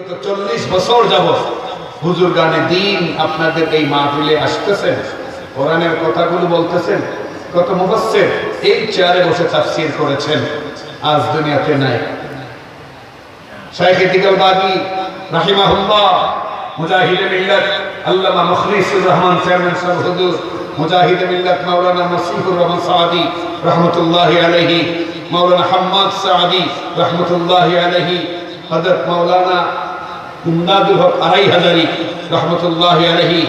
বিগত 40 বছর যাবত হুজুরগানে দ্বীন আপনাদের এই মাহফিলে আসতেছেন, কোরআনের কথাগুলো বলতেছেন। কত মুফাসসির এই চেয়ারে বসে তাফসীর করেছেন, আজ দুনিয়াতে নাই। শাইখ ইতিকাল বাগী রাহিমাহুল্লাহ, মুজাহিদে মিল্লাত আল্লামা মুখলিসুর রহমান চেয়ারম্যান সাহেব হুজুর, মুজাহিদে মিল্লাত মাওলানা মাসিহুর রহমান সাদি রহমতুল্লাহি আলাইহি, মাওলানা হাম্মাদ সাদি রহমতুল্লাহি আলাইহি, হযরত মাওলানা ইমদাদুল হক আড়াই হাজারি রহমতুল্লাহি আলাইহি,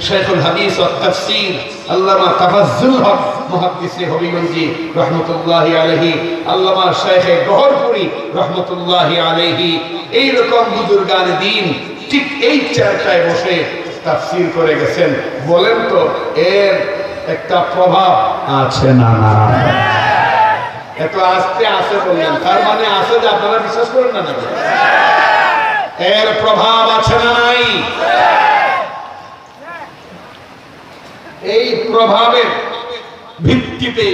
শাইখুল হাদিস ওয়াত তাফসীর আল্লামা তাফাজ্জুল হক মুহাদ্দিসে হবিগঞ্জি রহমতুল্লাহি আলাইহি, আল্লামা শাইখে গহরপুরি রহমতুল্লাহি আলাইহি, এই রকম বুজুর্গান দ্বীন ঠিক এই চেয়ারটায় বসে তাফসীর করে গেছেন। বলেন তো এর একটা প্রভাব আছে না? না, এত আস্তে আছে বললেন, তার মানে আছে যে আপনারা বিশ্বাস করেন না নাকি? এর প্রভাব আছে না নাই? এই প্রভাবের ভিত্তিতে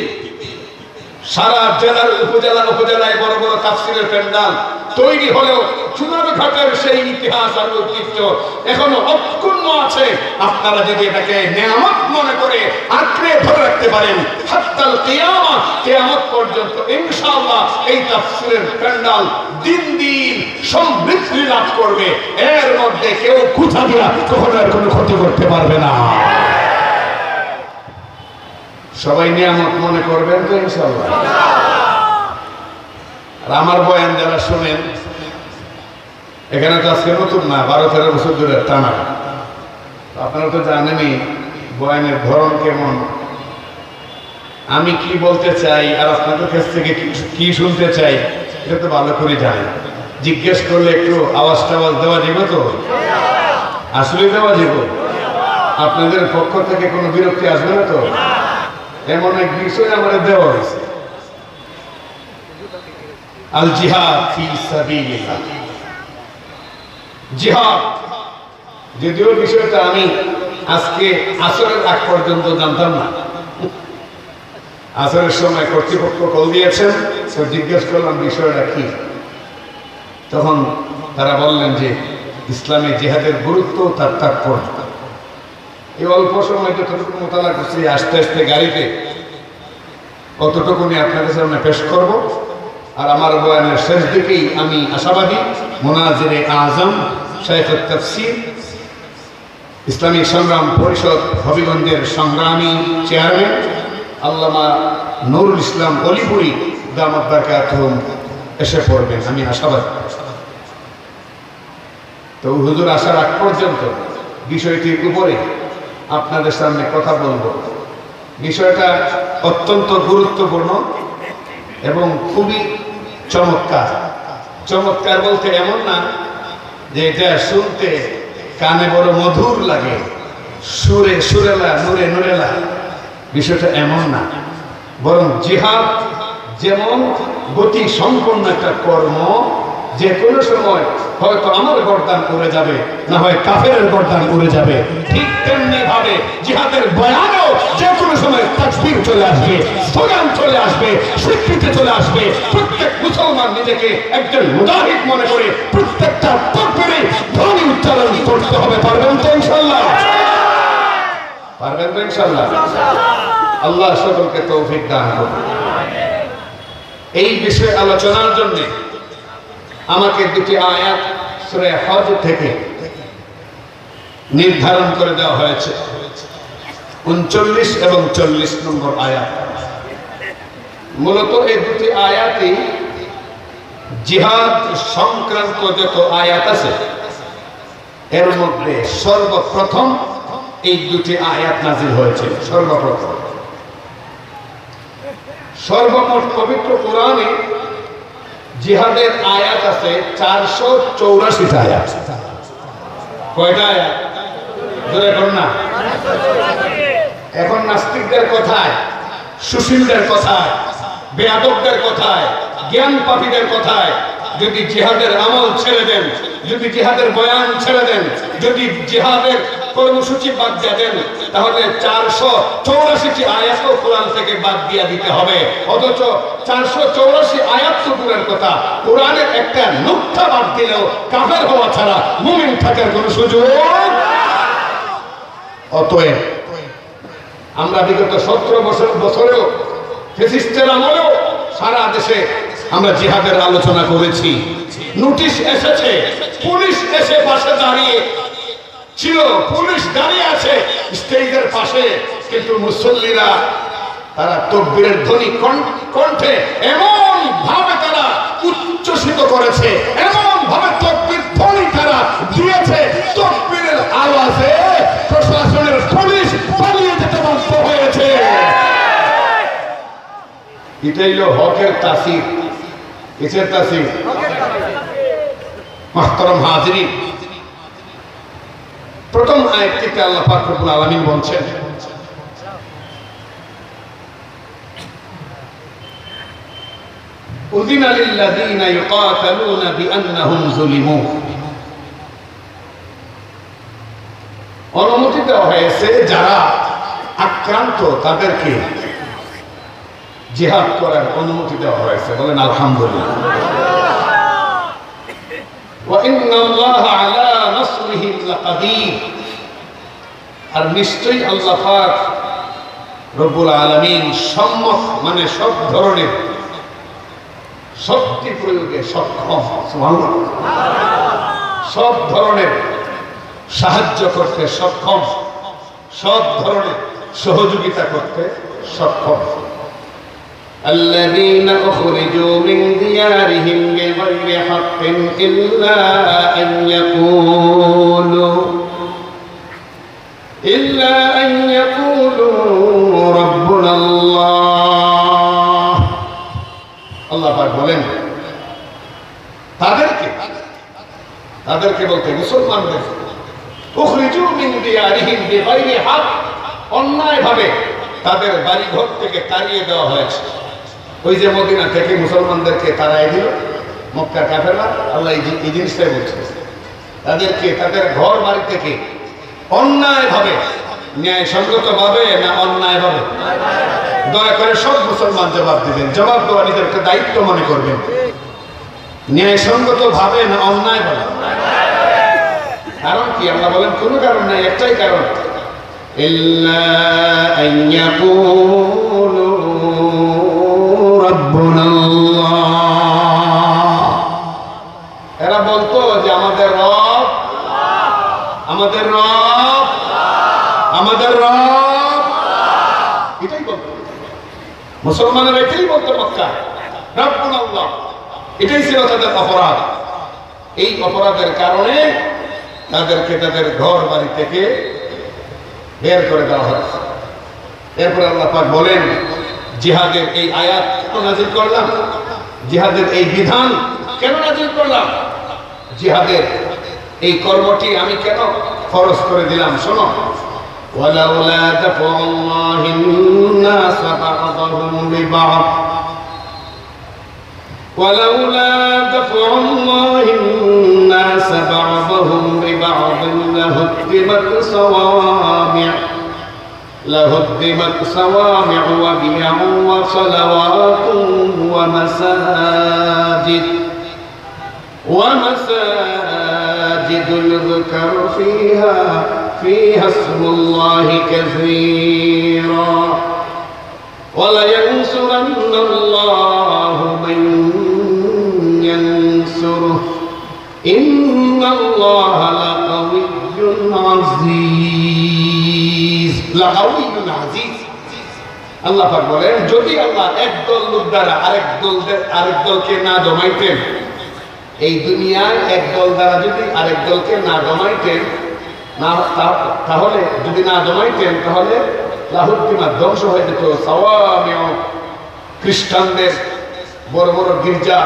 সারা জেলার উপজেলায় বড় বড় তাফসীরের প্যান্ডাল তৈরি হলেও চুনারঘাটের সেই ইতিহাস আর ঐতিহ্য এখনো অক্ষুণ্ণ আছে। আপনারা যদি এটাকে নেয়ামত মনে করে আঁকড়ে ধরে রাখতে পারেন, হাত্তাল কিয়ামত পর্যন্ত ইনশাআল্লাহ এই তাফসীরের প্যান্ডাল দিন দিন সমৃদ্ধি লাভ করবে। এর মধ্যে কেউ কুথা দিয়া কখনো আর কোনো ক্ষতি করতে পারবে না। সবাই নিয়ামত মনে করবেন তো ইনশাআল্লাহ। আর আমার বয়ান যারা শোনেন, এখানে তো আজকে নতুন না, 12-13 বছর ধরে টানা। আপনারা তো জানেনই বয়ানের ধরন কেমন, আমি কি বলতে চাই আর আপনাদের কাছ থেকে কি শুনতে চাই এটা তো ভালো করে জানি। জিজ্ঞেস করলে একটু আওয়াজ টাওয়াজ দেওয়া যাবে তো? আসলে দেওয়া যাবে? আপনাদের পক্ষ থেকে কোনো বিরক্তি আসবে না তো? এমন এক বিষয় আমাদের দেওয়া হয়েছে, আল জিহাদ ফি সাবিলিল্লাহ। জিহাদ, যদিও বিষয়টা আমি আজকে আসরের আগ পর্যন্ত জানতাম না। আসরের সময় কর্তৃপক্ষ কল দিয়েছেন, জিজ্ঞেস করলাম বিষয়টা কি। তখন তারা বললেন যে ইসলামে জিহাদের গুরুত্ব, তার তাৎপর্য। এই অল্প সময় যতটুকু মোতালা করছি আস্তে আস্তে গাড়িতে, অতটুকুনি আপনাদের সামনে পেশ করব। আর আমার বয়ানের শেষ দিকেই আমি আশাবাদী মুনাজিরে আজম শাইখুত তাফসীর ইসলামী সংগ্রাম পরিষদ হবিগঞ্জের সংগ্রামী চেয়ারম্যান আল্লামা নুরুল ইসলাম অলিপুরি দামাত বারাকাতুহুম এসে পড়বেন, আমি আশাবাদী। তো হুজুর আসার আগ পর্যন্ত বিষয়টির উপরে আপনাদের সামনে কথা বলবো। বিষয়টা অত্যন্ত গুরুত্বপূর্ণ এবং খুবই চমৎকার। চমৎকার বলতে এমন না যে এটা শুনতে কানে বড় মধুর লাগে, সুরে সুরেলা, নূরে নূরেলা, বিষয়টা এমন না। বরং জিহাদ যেমন গতি সম্পন্ন একটা কর্ম, যে কোনো সময় হয়তো আমার গর্দান উড়ে যাবে, না হয় কাফেরের গর্দান উড়ে যাবে, ঠিক তেমনি ভাবে জিহাদের বয়ানেও যে কোনো সময় তাকবীর চলে আসবে, স্লোগান চলে আসবে, স্বীকৃতি চলে আসবে। প্রত্যেক মুসলমান নিজেকে একজন মুজাহিদ মনে করে প্রত্যেকটা তাকবীরে ধ্বনি উচ্চারণ করতে হবে। পারবেন তো ইনশাআল্লাহ? পারবেন তো ইনশাআল্লাহ? আল্লাহ সকলকে তৌফিক দান করুন। এই বিষয়ে আলোচনার জন্য আমাকে দুটি আয়াত সূরা হজ থেকে নির্ধারণ করে দেওয়া হয়েছে, 39 এবং 40 নম্বর আয়াত। মূলত এই দুটি আয়াতই জিহাদ সংক্রান্ত যত আয়াত আছে এর মধ্যে সর্বপ্রথম এই দুটি আয়াত নাযিল হয়েছে। সর্বমোট পবিত্র কোরআনে জিহাদের আয়াত আছে 484টা আয়াত। কয়টা আয়াত? ধরে কোন না? এখন নাস্তিকদের কথায়, সুশীলদের কথায়, বেয়াদবদের কথায়, জ্ঞান পাপীদের কথায় যদি জিহাদের আমল ছেড়ে দেন, যদি জিহাদের বয়ান ছেড়ে দেন, যদি জিহাদের কর্মসূচি বাদ দিয়ে দেন, তাহলে 484টি আয়াত কোরআন থেকে বাদ দিয়ে দিতে হবে। অথচ 484 আয়াত তো দূরের কথা, কোরআনের একটা নুকতা বাদ দিলেও কাফের হওয়া ছাড়া মুমিন থাকার কোনো সুযোগ। অতএব আমরা বিগত 17 বছরেও ফ্যাসিস্টের আমলেও সারা দেশে আমরা জিহাদের আলোচনা করেছি। নোটিশ এসেছে, পুলিশ এসে পাশে দাঁড়িয়ে ছিল, পুলিশ দাঁড়িয়ে আছে স্টেজের পাশে, কিন্তু মুসল্লিরা তারা তাকবীরের ধ্বনি কণ্ঠে এমন ভাবে তারা উচ্ছ্বসিত করেছে, এমন ভাবে তাকবীর ধ্বনি তারা দিয়েছে, তাকবীরের আওয়াজে প্রশাসনের পুলিশ পালিয়ে যেতে বাধ্য হয়েছে। এটাই হলো হকের তাসির। কিসের তাসির? মুহতারাম হাজিরিন, প্রথম আয়াতটিতে আল্লাহ পাক রব্বুল আলামিন বলছেন, উযিনা লিল্লাযীনা ইউকাতালুনা বিআন্নাহুম যুলিমু। অনুমতি দেওয়া হয়েছে যারা আক্রান্ত তাদেরকে জিহাদ করার অনুমতি দেওয়া হয়েছে। বলেন আলহামদুলিল্লাহ। ওয়া ইন্নাল্লাহা আলা নাসরিহিম লাকাদির। আর নিশ্চয়ই আল্লাহ পাক রব্বুল আলামিন সম্মত, মানে সব ধরনের শক্তি প্রয়োগে সক্ষম। সুবহানাল্লাহ। সব ধরনের সাহায্য করতে সক্ষম, সব ধরনের সহযোগিতা করতে সক্ষম। الذين أخرجوا من ديارهم بغير حق إلا أن يقولوا ربنا الله। আল্লাহ পাক বলেন তাদেরকে বলতে মুসলমানদের, উখরিজু মিন দিয়ারিহিম বিগাইরি হক, অন্যায়ভাবে তাদের বাড়িঘর থেকে তাড়িয়ে দেওয়া হয়েছে। ওই যে মদিনা থেকে মুসলমানদেরকে তাড়াই দিল মক্কা কাফেররা, আল্লাহ এই জিনিসটাই বলছে, তাদেরকে তাদের ঘর বাড়ি থেকে অন্যায়ভাবে, ন্যায়সঙ্গত ভাবে না অন্যায় ভাবে? দয়া করে সব মুসলমান জবাব দিবেন, জবাব দেওয়া নিজেরকে দায়িত্ব মনে করবেন। ন্যায়সঙ্গত ভাবে না অন্যায় ভাবে? কারণ কি? আল্লাহ বলেন কোনো কারণ নাই, একটাই কারণ, ইল্লা আন ইয়াকুলু রাব্বুনা আল্লাহ। এরা বলতো যে আমাদের রব, আমাদের রব, আমাদের রব, এটাই বলতো মুসলমানেরা, এটাই বলতো মক্কা, রাব্বুনা আল্লাহ। এটাই ছিল তাদের অপরাধ। এই অপরাধের কারণে তাদেরকে তাদের ঘর বাড়ি থেকে বের করে দেওয়া হয়েছে। এরপর আল্লাহ পাক বলেন, জিহাদের এই আয়াত কেন নাযিল করলাম? জিহাদের এই বিধান কেন নাযিল করলাম? জিহাদের এই কর্মটি আমি কেন ফরজ করে দিলাম? শোনো, ওয়ালাউলা দাফুল্লাহিন নাস বা'দাহুম বিবা'দ ولولا دفع الله الناس بعضهم ببعض لهدمت صوامع وبيع وصلوات ومساجد يذكر فيها اسم الله كثيرا ولينصرن الله من ينصره إن الله لقوي عزيز। আল্লাহ পাক বলেন, যদি আল্লাহ একদল লোক দ্বারা আরেক দলকে না দমাইতেন, এই দুনিয়ায় একদল দ্বারা যদি আরেক দলকে না দমাইতেন, তাহলে যদি না দমাইতেন তাহলে লাহুদ্দিমা ধ্বংস হয়ে যেত সাওয়ামিউ, খ্রিস্টানদের বড় বড় গির্জা,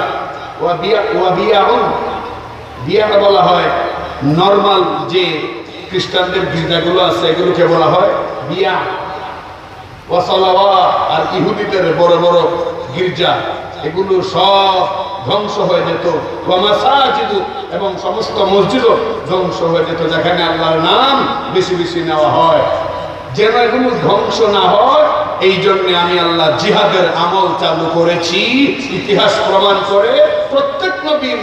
বিয়া বলা হয় নরমাল যে খ্রিস্টানদের গির্জাগুলো আছে এগুলোকে বলা হয় বিয়া, ওয়াসালাওয়াত আর ইহুদিদের বড় বড় গির্জা, এগুলো সব ধ্বংস হয়ে যেত, ওয়া মাসাজিদু এবং সমস্ত মসজিদও ধ্বংস হয়ে যেত যেখানে আল্লাহর নাম বেশি বেশি নেওয়া হয়। যেন এগুলো ধ্বংস না হয় এই জন্য আমি আল্লাহ জিহাদের আমল চালু করেছি। ইতিহাস প্রমাণ করে প্রত্যেক নবীর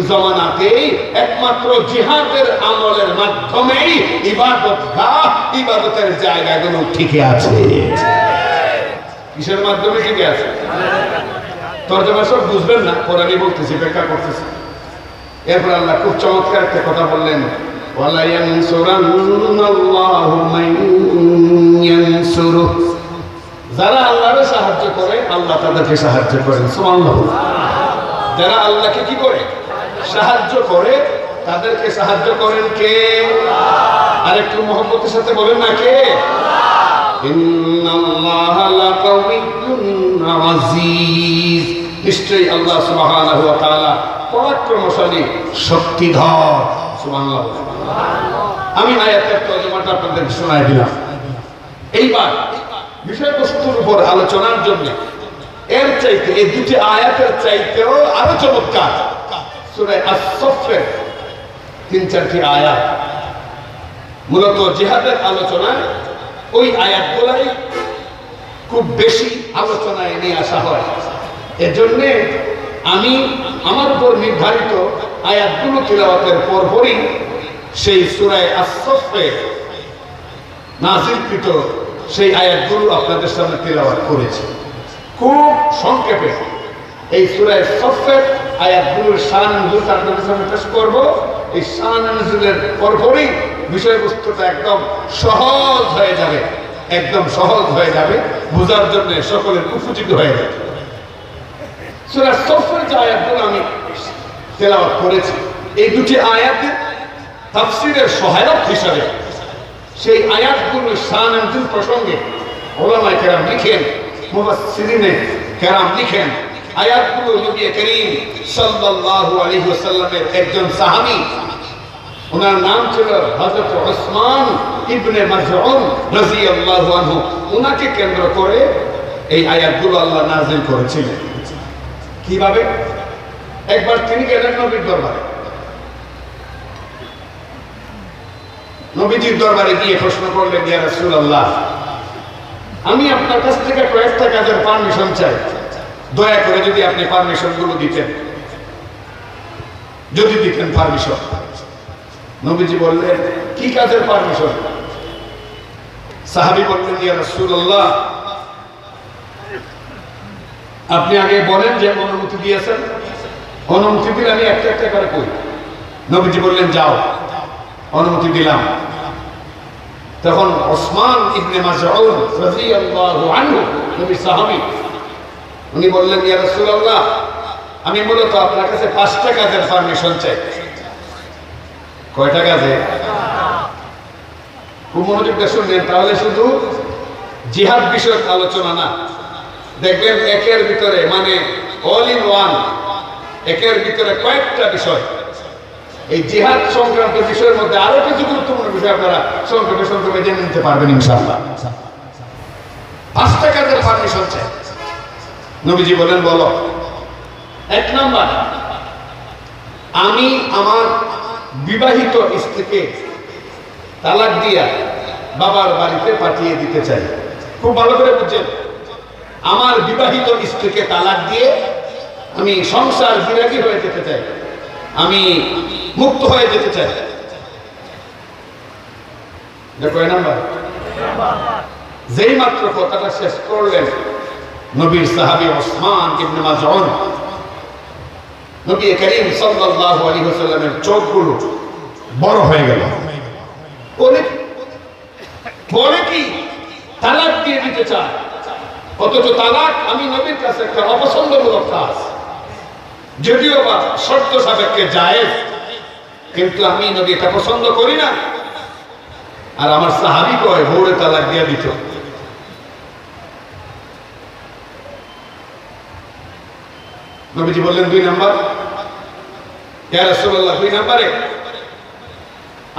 জমানাতেই একমাত্র জিহাদের আমলের মাধ্যমেই ইবাদতের জায়গাগুলো ঠিকই আছে। কিসের মাধ্যমে ঠিকই আছে? তর্জমা সব বুঝবেন না, কোরআনে বলতেছি, ব্যাখ্যা করতেছি। এরপর আল্লাহ খুব চমৎকার একটা কথা বললেন, ওয়ালা ইয়ানসুরান্নাল্লাহু মান ইয়ানসুরুহ। যারা আল্লাহকে সাহায্য করে আল্লাহ তাদেরকে সাহায্য করেন। সুবহানাল্লাহ। যারা আল্লাহকে কি করে? সাহায্য করে, তাদেরকে সাহায্য করেন কে? আর একটু মহব্বতের সাথে বলেন না, কে? ইন্নাল্লাহা লাকাওয়িয়্যুন আযীজ। নিশ্চয়ই আল্লাহ সুবহানাহু ওয়া তাআলা পরাক্রমশালী, শক্তিধর। সুবহানাল্লাহ। আমি আয়াতের তর্জমাটা আপনাদের শোনাই দিলাম। এইবার বিষয়বস্তুর উপর আলোচনার জন্য এর চাইতে, এই দুটি আয়াতের চাইতেও আরো চমৎকার সূরা আস-সাফের ৩-৪টি আয়াত মূলত জিহাদের আলোচনায়, ওই আয়াতগুলাই খুব বেশি আলোচনায় নিয়ে আসা হয়। এজন্য আমি আমার উপর নির্ধারিত আয়াতগুলো তিলাওয়াতের পরপরই সেই সূরা আস-সাফে নাযিলকৃত সেই আয়াতগুলো আপনাদের সামনে তিলাওয়াত করেছি। খুব সংক্ষেপে এই সূরা আস-সাফের আয়াতগুলোর শান নুজুল আপনাদের সামনে পেশ করব। এই শান নুজুলের পরপরই বিষয়বস্তুটা একদম সহজ হয়ে যাবে, একদম সহজ হয়ে যাবে, বোঝার জন্য সকলের উপযোগী হয়ে যাবে। সূরা আস-সাফের যে আয়াতগুলো আমি তেলাওয়াত করেছি, এই দুটি আয়াতের তাফসীরের সহায়ক হিসাবে সেই আয়াতগুলো শান নুজুল প্রসঙ্গে উলামায়ে কেরাম লিখেন, মুফাসসিরিনে কেরাম লিখেন, আয়াতগুলো নবী করিম সাল্লাল্লাহু আলাইহি ওয়াসাল্লামের একজন সাহাবী, ওনার নাম ছিল হযরত উসমান ইবনে মাযউন রাদিয়াল্লাহু আনহু, ওনাকে কেন্দ্র করে এই আয়াতগুলো আল্লাহ নাযিল করেছিলেন। কিভাবে? একবার তিনি গেলেন নবীর দরবারে, নবীজির দরবারে গিয়ে প্রশ্ন করলেন, ইয়া রাসূলুল্লাহ, আমি আপনার কাছ থেকে কয়েকটা কাজের পারমিশন চাই, দয়া করে যদি আপনি পারমিশন গুলো দিতেন, যদি দিতেন পারমিশন। নবীজি বললেন, কি কাজের পারমিশন? সাহাবী বললেন, ইয়া রাসূলুল্লাহ, আপনি আগে বলেন যে অনুমতি দিয়েছেন, অনুমতি দিলে আমি একটা একটা করে করি। নবীজি বললেন, যাও, অনুমতি দিলাম। তখন উসমান ইবনে মাযউন রাদিয়াল্লাহু আনহু, নবীর সাহাবী, উনি বললেন, ইয়া রাসূলুল্লাহ, আমি মূলত আপনার কাছে 5টা কাজের পারমিশন চাই। কয়টা কাজে? খুব মনোযোগ দিয়ে শুনবেন, তাহলে শুধু জিহাদ বিষয়ক আলোচনা না, দেখবেন একের ভিতরে, মানে অল ইন ওয়ান, একের ভিতরে কয়েকটা বিষয়। এই জিহাদ সংক্রান্ত বিষয়ের মধ্যে আরো কিছু গুরুত্বপূর্ণ বিষয় আপনারা সংক্ষেপে সংক্ষেপে জেনে নিতে পারবেন ইনশাআল্লাহ। 5টা কাজের পারমিশন চাই। নবীজি বলেন, বলো। 1 নাম্বার, আমি আমার বিবাহিত স্ত্রীকে তালাক দিয়া বাবার বাড়িতে পাঠিয়ে দিতে চাই। খুব ভালো করে বুঝছেন, আমার বিবাহিত স্ত্রীকে তালাক দিয়ে আমি সংসার বিরাগী হয়ে যেতে চাই, আমি মুক্ত হয়ে যেতে চাই। দেখো, এ নাম্বার। যেই মাত্র কথাটা শেষ করলেন নবীর সাহাবী উসমান ইবনে মাযউন, নবী করিম সাল্লাল্লাহু আলাইহি ওয়াসাল্লামের চোখগুলো বড় হয়ে গেল। বলে কি তালাক দিয়ে দিতে চায়, অথচ তালাক আমি নবীর কাছে একটা অপছন্দমূলক কাজ, যদিও বা শর্ত সাপেক্ষে জায়েজ, কিন্তু আমি নবী এটা পছন্দ করি না। আর আমার সাহাবী কয় বউরে তালাক দিয়ে দিত। নবীজি বললেন, 2 নাম্বার, ইয়া রাসূলুল্লাহ, 2 নম্বরে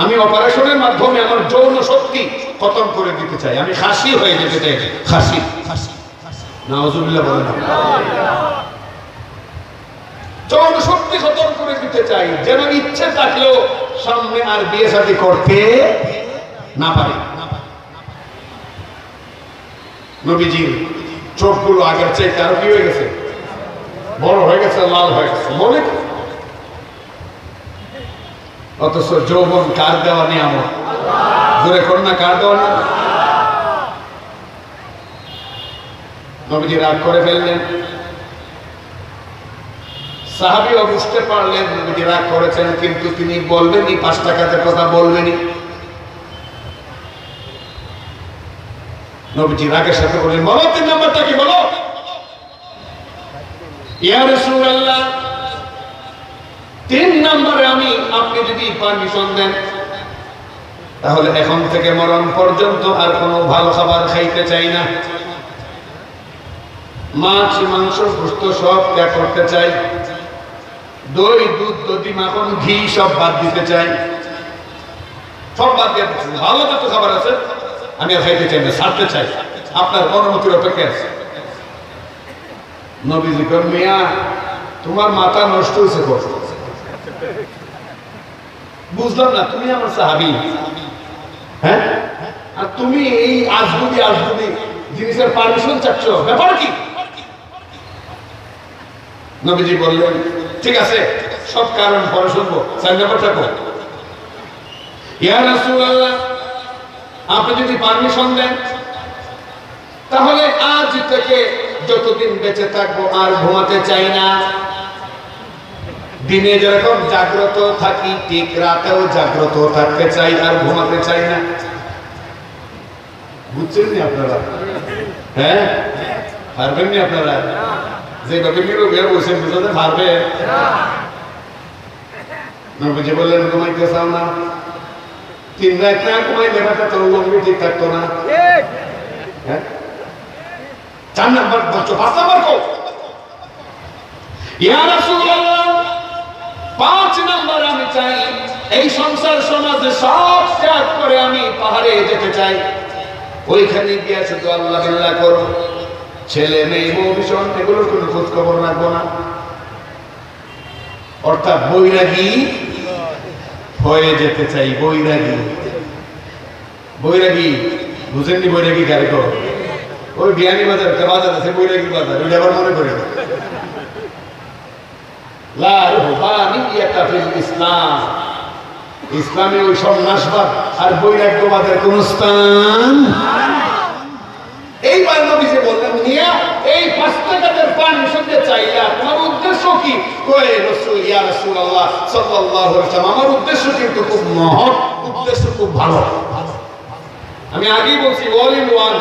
আমি অপারেশনের মাধ্যমে আমার যৌন শক্তি খতম করে দিতে চাই, আমি খাসি হয়ে যেতে চাই। খাসি, নাউজুবিল্লাহ বলেন। জনশক্তি খতম করে দিতে চাই, যেন ইচ্ছে থাকলেও সামনে আর বিয়ে শাদী করতে না পারে। নবীজির চোখগুলো আগের চাইতে আরো কি হয়ে গেছে, বড় হয়ে গেছে, লাল হয়ে গেছে, মনে। অথচ যৌবন কার দেওয়া নিয়ামত, জোরে কর না, কার দেওয়া নিয়ামত। নবীজি রাগ করে ফেললেন, সাহাবীও বুঝতে পারলেন নবীজি রাগ করেছেন, কিন্তু তিনি বলবেনই, 5 টাকাতে কথা বলবেনই। নবীজি রাগের সাথে বললেন, বলো 3 নাম্বারটা কি, বলো। ইয়া রাসূলুল্লাহ, 3 নম্বরে আমি, আপনি যদি পারমিশন দেন, তাহলে এখন থেকে মরণ পর্যন্ত আর কোনো ভালো খাবার খাইতে চাই না। মাছ, মাংস, গোশত সব ত্যাগ করতে চাই। দই, দুধ, দধি, মাখন, ঘি সব বাদ দিতে চাই, সব বাদ দিয়ে দিতে চাই। ভালো যত খাবার আছে আমি আর খাইতে চাই না, ছাড়তে চাই। আপনার অনুমতির অপেক্ষা আছে। নবীজি কর, মিয়া তোমার মাথা নষ্ট হয়েছে কত, বুঝলাম না, তুমি আমার সাহাবী, হ্যাঁ, আর তুমি এই আজগুবি জিনিসের পারমিশন চাচ্ছ, ব্যাপার কি? নবীজি বললেন, ঠিক আছে, সব কারণ পরে শুনবো, 4 নাম্বারটা কর। ইয়া রাসূলুল্লাহ, আপনি যদি পারমিশন দেন, তাহলে আজ থেকে যতদিন বেঁচে থাকবো আর ঘুমাতে চাই না। দিনে যেরকম জাগ্রত থাকি, ঠিক রাতেও জাগ্রত থাকতে চাই, আর ঘুমাতে চাই না। বুঝছেন নি আপনারা? হ্যাঁ, পারবেন নি আপনারা? যেভাবে নিরবিয়া বসে বুঝাতে পারবে? নবীজি বললেন, ঘুমাইতে চাও না? 3 রাত না ঘুমাই দেখাটা তোর লম্বি ঠিক থাকতো না। হ্যাঁ, 4 নাম্বার বলছো, 5 নাম্বার কো। ইয়া রাসূলুল্লাহ, 5 নাম্বার আমি চাই, এই সংসার সমাজে সব ত্যাগ করে আমি পাহাড়ে যেতে চাই। ওইখানে গিয়ে শুধু আল্লাহ বিল্লাহ করো, ছেলে মেয়ে বউ ভীষণ এগুলোর কোনো খোঁজ খবর রাখবো না। অর্থাৎ বৈরাগী হয়ে যেতে চাই। বৈরাগী বুঝেননি? বৈরাগী কারে কর? ওই বিয়ানি বাজার, একটা বাজার আছে বৈরাগী বাজার, ওইটা আবার মনে করে না। লা রুহবানিয়াতা ফিল ইসলাম, ইসলামে ওই সন্ন্যাসবাদ আর বৈরাগ্যবাদের কোন স্থান। এইবার নবীজি বললেন, নিয়া এই 5 টাকার পারমিশন দিয়ে চাইলা, তোমার উদ্দেশ্য কি? কয় রাসূল, ইয়া রাসূলুল্লাহ সাল্লাল্লাহু আলাইহি ওয়াসাল্লাম, আমার উদ্দেশ্য কিন্তু খুব মহৎ, উদ্দেশ্য খুব ভালো। আমি আগেই বলছি, অল ইন ওয়ান,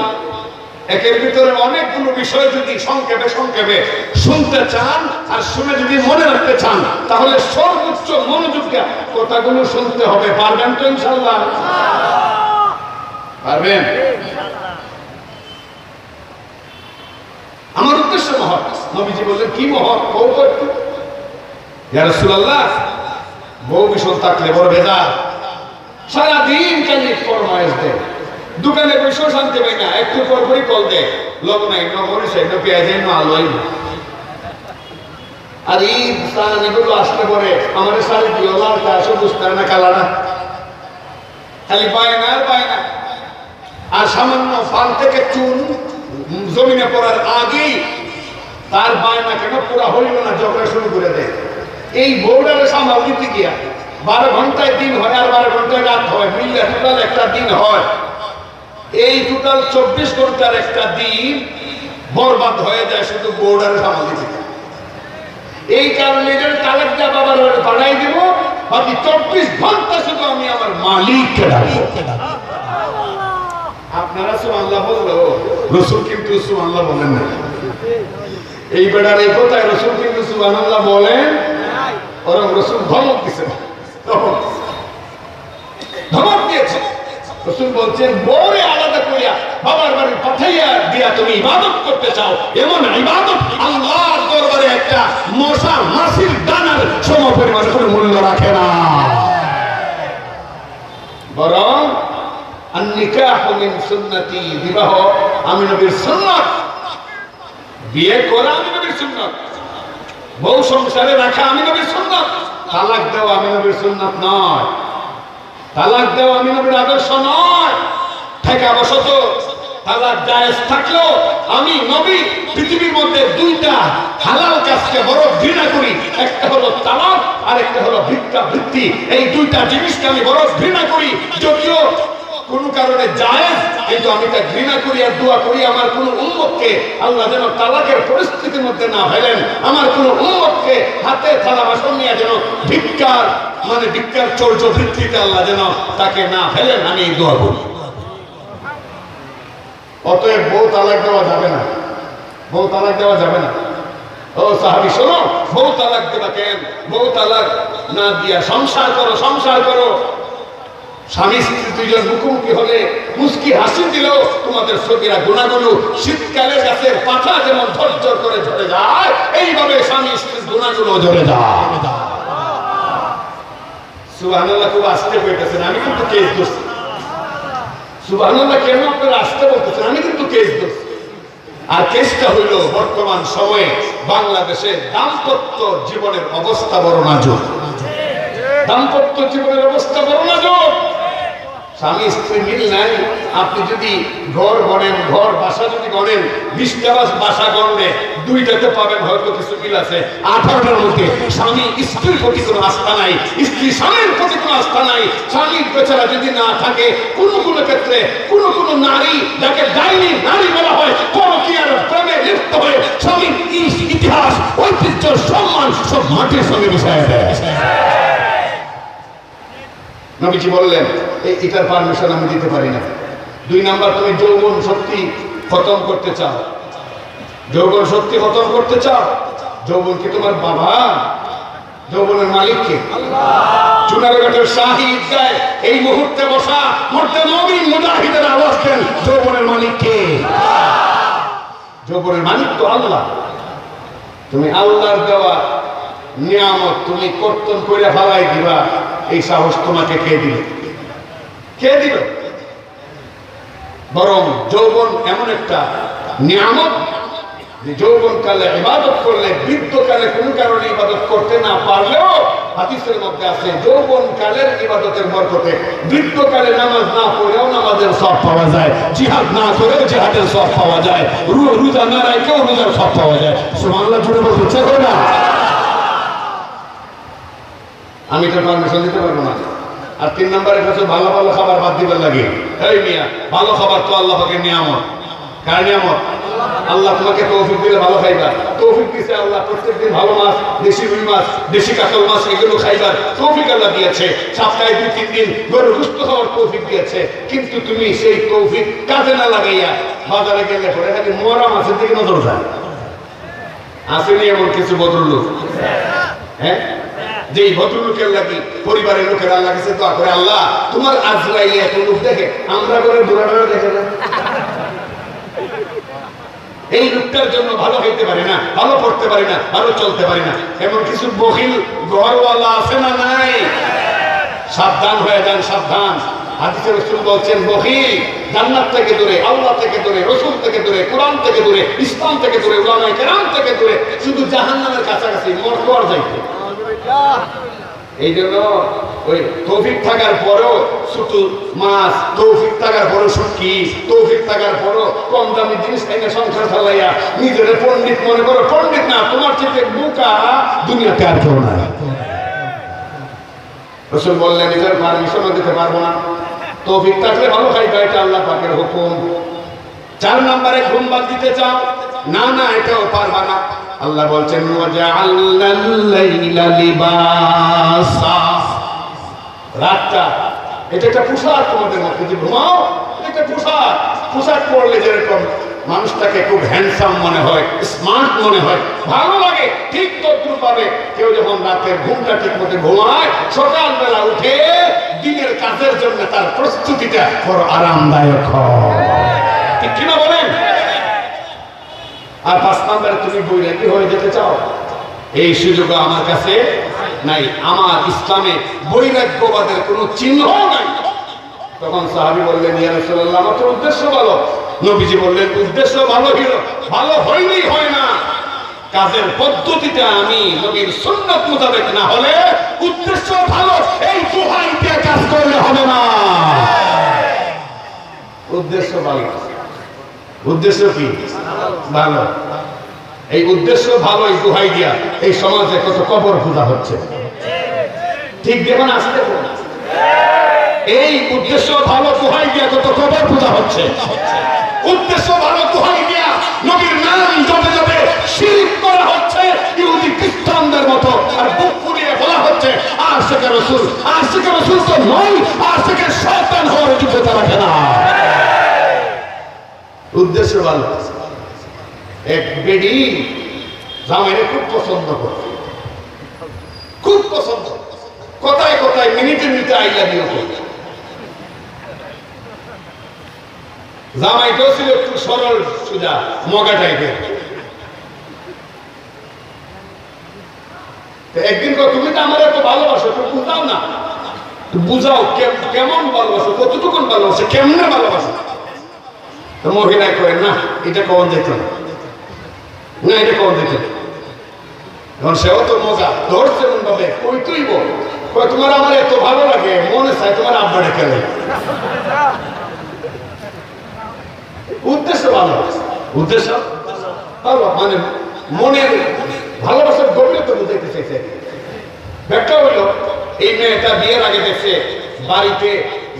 একের ভিতরে অনেকগুলো বিষয় যদি সংক্ষেপে শুনতে চান আর শুনে যদি মনে রাখতে চান, তাহলে সর্বোচ্চ মনোযোগ দিয়ে কথাগুলো শুনতে হবে। পারবেন তো ইনশাআল্লাহ? পারবেন? আমার উদ্দেশ্য মহৎ। নবীজি বললেন, কি মহৎ? ইয়া রাসূলুল্লাহ, বউ ভীষণ থাকলে বড় ভেজাল, সারাদিন খালি ফরমায়েশ দেয়, দোকানে বসেও শান্তি পাই না, একটু পরপরই কল দেয়, লোক নাই, মরিচ নাই, পেঁয়াজ নাই, আলু নাই। আর এই এগুলো আসলে পরে আমার শাড়ি দিও, লালটা সবুজ না কালাটা, খালি বায়না আর বায়না। আর সামান্য পান থেকে চুন জমিনে পড়ার আগেই তার বায়না কেন পুরা হইল না, ঝগড়া শুরু করে দেয়। এই বোর্ডারে সামাল দিতে গিয়া 12 ঘন্টায় দিন হয় আর 12 ঘন্টায় রাত হয়, মিললে টোটাল একটা দিন হয়। এই টোটাল 24 ঘন্টার একটা দিন বরবাদ হয়ে যায় শুধু বোর্ডারে সামাল দিতে। এই কারণে তালাক দিয়ে বাবার পাঠাই দিব, বাকি 24 ঘন্টা শুধু আমি আমার মালিককে ডাকবো। আপনারা সুবহানাল্লাহ বললো, রাসূল কিন্তু সুবহানাল্লাহ বলেন না। এই বেড়ার এই কথায় রাসূল কিন্তু সুবহানাল্লাহ বলেন, বরং রাসূল ধমক দিয়েছেন, ধমক দিয়েছে। রাসূল বলছেন, বউরে আলাদা করিয়া বাবার বাড়ি পাঠাইয়া দিয়া তুমি ইবাদত করতে চাও, এমন ইবাদত আল্লাহর দরবারে একটা মশা মাছির দানার সমপরিমাণ কোনো মূল্য রাখে না। বরং আন-নিকাহু মিন সুন্নতি, বিবাহ আমি নবীর সুন্নাত, বিয়ে করা আমি নবীর সুন্নাত। বউ সংসারে রাখা আমি নবীর সুন্নাত। তালাক দেওয়া আমি নবীর সুন্নাত নয়, তালাক দেওয়া আমি নবীর আদর্শ নয়। ঠেকা বসত তালাক জায়েজ থাকলেও আমি নবী পৃথিবীর মধ্যে দুইটা হালাল কাজকে বড় ঘৃণা করি, একটা হলো তালাক আর একটা হলো ভিক্ষাবৃত্তি। এই দুইটা জিনিসকে আমি বড় ঘৃণা করি, যদিও কোন কারণে জায়েজ, কিন্তু আমি তা ঘৃণা করি আর দোয়া করি আমার কোন উম্মতকে আল্লাহ যেন তালাকের পরিস্থিতির মধ্যে না ফেলেন, আমার কোন উম্মতকে হাতে থালা বাসন নিয়ে যেন ভিক্ষার চর্য বৃত্তিতে আল্লাহ যেন তাকে না ফেলেন, আমি এই দোয়া করি। অতএব বউ তালাক দেওয়া যাবে না, বউ তালাক দেওয়া যাবে না। ও সাহাবী শোনো, বউ তালাক দেবা কেন? বউ তালাক না দিয়া সংসার করো, সংসার করো। স্বামী স্ত্রী দুইজন মুখোমুখি হলে মুস্কি হাসি দিলেও তোমাদের সগীরা গুনাহগুলো শীতকালে গাছের পাতা যেমন ঝরঝর করে ঝরে যায়, এইভাবে স্বামী স্ত্রীর গুনাহগুলো ঝরে যায়। সুবহানাল্লাহ, খুব আস্তে কইতেছেন, আমি কিন্তু কেস দোষী। সুবহানাল্লাহ, কেন আপনারা আসতে বলতেছেন? আমি কিন্তু কেস দোষী। আর কেসটা হইল বর্তমান সময়ে বাংলাদেশে দাম্পত্য জীবনের অবস্থা বড় নাজুক। দাম্পত্য জীবনের অবস্থা বড় নাজুক। স্বামী স্ত্রী মিল নাই। আপনি যদি ঘর গণেন, ঘর বাসা যদি গণেন, 20টা বাসা গণলে 2টাতে পাবেন হয়তো কিছু মিল আছে। 18টার মধ্যে স্বামী স্ত্রীর প্রতি কোনো আস্থা নাই, স্ত্রী স্বামীর প্রতি কোনো আস্থা নাই। স্বামীর বেচারা যদি না থাকে, কোন কোন ক্ষেত্রে কোন কোন নারী, যাকে ডাইনি নারী বলা হয়, পরকীয়ার প্রেমে লিপ্ত হয়ে স্বামীর ইতিহাস, ঐতিহ্য, সম্মান সব মাটির সঙ্গে মিশিয়ে দেয়। নবীজি বললেন এটার পারমিশন আমি দিতে পারি না। 2 নাম্বার, তুমি যৌবন শক্তি খতম করতে চাও, যৌবন শক্তি খতম করতে চাও। যৌবন কি তোমার বাবা? যৌবনের মালিক কে? আল্লাহ। চুনারঘাটের শাহিদ গায় এই মুহূর্তে বসা মর্দে মুমিন মুজাহিদের আওয়াজ দেন, যৌবনের মালিক কে? আল্লাহ। যৌবনের মালিক তো আল্লাহ। তুমি আল্লাহর দেওয়া নিয়ামত তুমি কর্তন করে ফেলাই দিবা, এই সাহস তোমাকে কে দিল? কে দিল? বরং যৌবন এমন একটা নিয়ামত যে যৌবন কালে ইবাদত করলে বৃদ্ধকালে কোন কারণে ইবাদত করতে না পারলেও হাদিসের মধ্যে আছে যৌবন কালের ইবাদতের বরকতে বৃদ্ধকালে নামাজ না পড়েও নামাজের সব পাওয়া যায়, জিহাদ না করেও জিহাদের সব পাওয়া যায়, রোজা না রাখেও রোজার সব পাওয়া যায়। সুবহানাল্লাহ, জুড়ে বলছে না? আমি তো পারমিশন দিতে পারবো না। আর 3 নম্বরের কাছে ভালো ভালো খাবার বাদ দিবার লাগে। এই মিয়া, ভালো খাবার তো আল্লাহ পাকের নিয়ামত। কার নিয়ামত? আল্লাহ তোমাকে তৌফিক দিলে ভালো খাইবা। তৌফিক দিয়েছে আল্লাহ, প্রত্যেকদিন ভালো মাছ, দেশি রুই মাছ, দেশি কাতল মাছ এগুলো খাইবার তৌফিক আল্লাহ দিয়েছে। সপ্তাহে 2-3 দিন গরুর গোশত খাওয়ার তৌফিক দিয়েছে। কিন্তু তুমি সেই তৌফিক কাজে না লাগাইয়া বাজারে গেলে পরে খালি মরা মাছের দিকে নজর যায়। আসেনি এমন কিছু ভদ্রলোক? হ্যাঁ, যে ভদ্রলোকের লাগি পরিবারের লোকের আল্লাহ কাছে দোয়া করে, আল্লাহ তোমার আজরাইলে এত লোক দেখে, আমরা করে বুড়াটা দেখে না, এই লোকটার জন্য ভালো হইতে পারি না, ভালো পড়তে পারি না, ভালো চলতে পারি না। এমন কিছু বখিল ঘরওয়ালা আছে না নাই? সাবধান হয়ে যান, সাবধান। হাদিসে রাসূল বলছেন বখিল জান্নাত থেকে দূরে, আল্লাহ থেকে দূরে, রাসূল থেকে দূরে, কোরআন থেকে দূরে, ইসলাম থেকে দূরে, উলামায়ে কেরাম থেকে দূরে, শুধু জাহান্নামের কাছাকাছি মরকর যাইতে। এই জন্য ওই তৌফিক থাকার পরও ছোট মাছ, তৌফিক থাকার পরও সুটকি, তৌফিক থাকার পরও কম দামি জিনিস খাইনা সংসার চালাইয়া নিজের পণ্ডিত মনে করো। পণ্ডিত না, তোমার থেকে বোকা দুনিয়াতে আর কেউ নাই। রাসূল বললেন নিজের পারমিশনও দিতে পারবো না। তৌফিক থাকলে ভালো খাইবা, এটা আল্লাহ পাকের হুকুম। 4 নম্বরে ঘুম বাদ দিতে চাও, না না এটাও পারবা না। আল্লাহ বলছেন ওয়াজআলনাল লাইলা লিবাসা, রাতটা এটা একটা পোশাক তোমাদের মধ্যে, যে ঘুমাও এটা পোশাক। পোশাক পরলে যেরকম মানুষটাকে খুব হ্যান্ডসাম মনে হয়, স্মার্ট মনে হয়, ভালো লাগে, ঠিক তদ্রুপ ভাবে কেউ যখন রাতের ঘুমটা ঠিক মতো ঘুমায়, সকালবেলা উঠে দিনের কাজের জন্য তার প্রস্তুতিটা বড় আরামদায়ক হয়। ঠিক কিনা বলেন? আর 5 নম্বরে তুমি বৈরাগী হয়ে যেতে চাও, এই সুযোগ আমার কাছে নাই। আমার ইসলামে বৈরাগ্যবাদের কোনো চিহ্ন নাই। তখন সাহাবী বললেন ইয়া রাসূলুল্লাহ, আমার তো উদ্দেশ্য ভালো। নবীজি বললেন উদ্দেশ্য ভালো হলো, ভালো হইলেই হয় না, কাজের পদ্ধতিতে আমি নবীর সুন্নাত মোতাবেক না হলে উদ্দেশ্য ভালো, এই দোহাই দিয়ে কাজ করলে হবে না। উদ্দেশ্য ভালো, উদ্দেশ্য কি ভালো, এই উদ্দেশ্য ভালো, এই দোহাই দিয়া এই সমাজে কত কবর পূজা হচ্ছে, ঠিক দেখুন আসতে এই উদ্দেশ্য ভালো দোহাই দিয়া কত কবর পূজা হচ্ছে, উদ্দেশ্য ভালো দোহাই দিয়া নবীর নাম জপে জপে শিরক করা হচ্ছে ইহুদি খ্রিস্টানদের মতো, আর বুক ফুলিয়ে বলা হচ্ছে আশিকে রাসূল। আশিকে রাসূল তো নয়, আশিকে শয়তান হওয়ার যোগ্যতা রাখে না। উদ্দেশ্য ভালো। এক বেডি জামাইরে খুব পছন্দ করে, খুব পছন্দ, কথায় কথায় মিনিটে মিনিটে আই লাভ ইউ করে। জামাইটাও ছিল একটু সরল সোজা মগা টাইপের। একদিন তুমি তো আমার এত ভালোবাসো, তুমি বুঝাও না, বুঝাও কেমন ভালোবাসো, কতটুকুন ভালোবাসো, কেমনে ভালোবাসো। তো মহিলা করে না এটা কখন দেখতে না, এটা কখন দেখতে। এখন সেও তো মজা ধরছে মন ভাবে, কই তুই বল তোমার আমার এত ভালো লাগে, মনে চায় তোমার আব্বা ডেকে নেই। উদ্দেশ্য ভালো, উদ্দেশ্য ভালো, মানে মনের ভালোবাসার গভীরতা বুঝাইতে চাইছে। ব্যাখ্যা হইল এই মেয়েটা বিয়ের আগে দেখছে বাড়িতে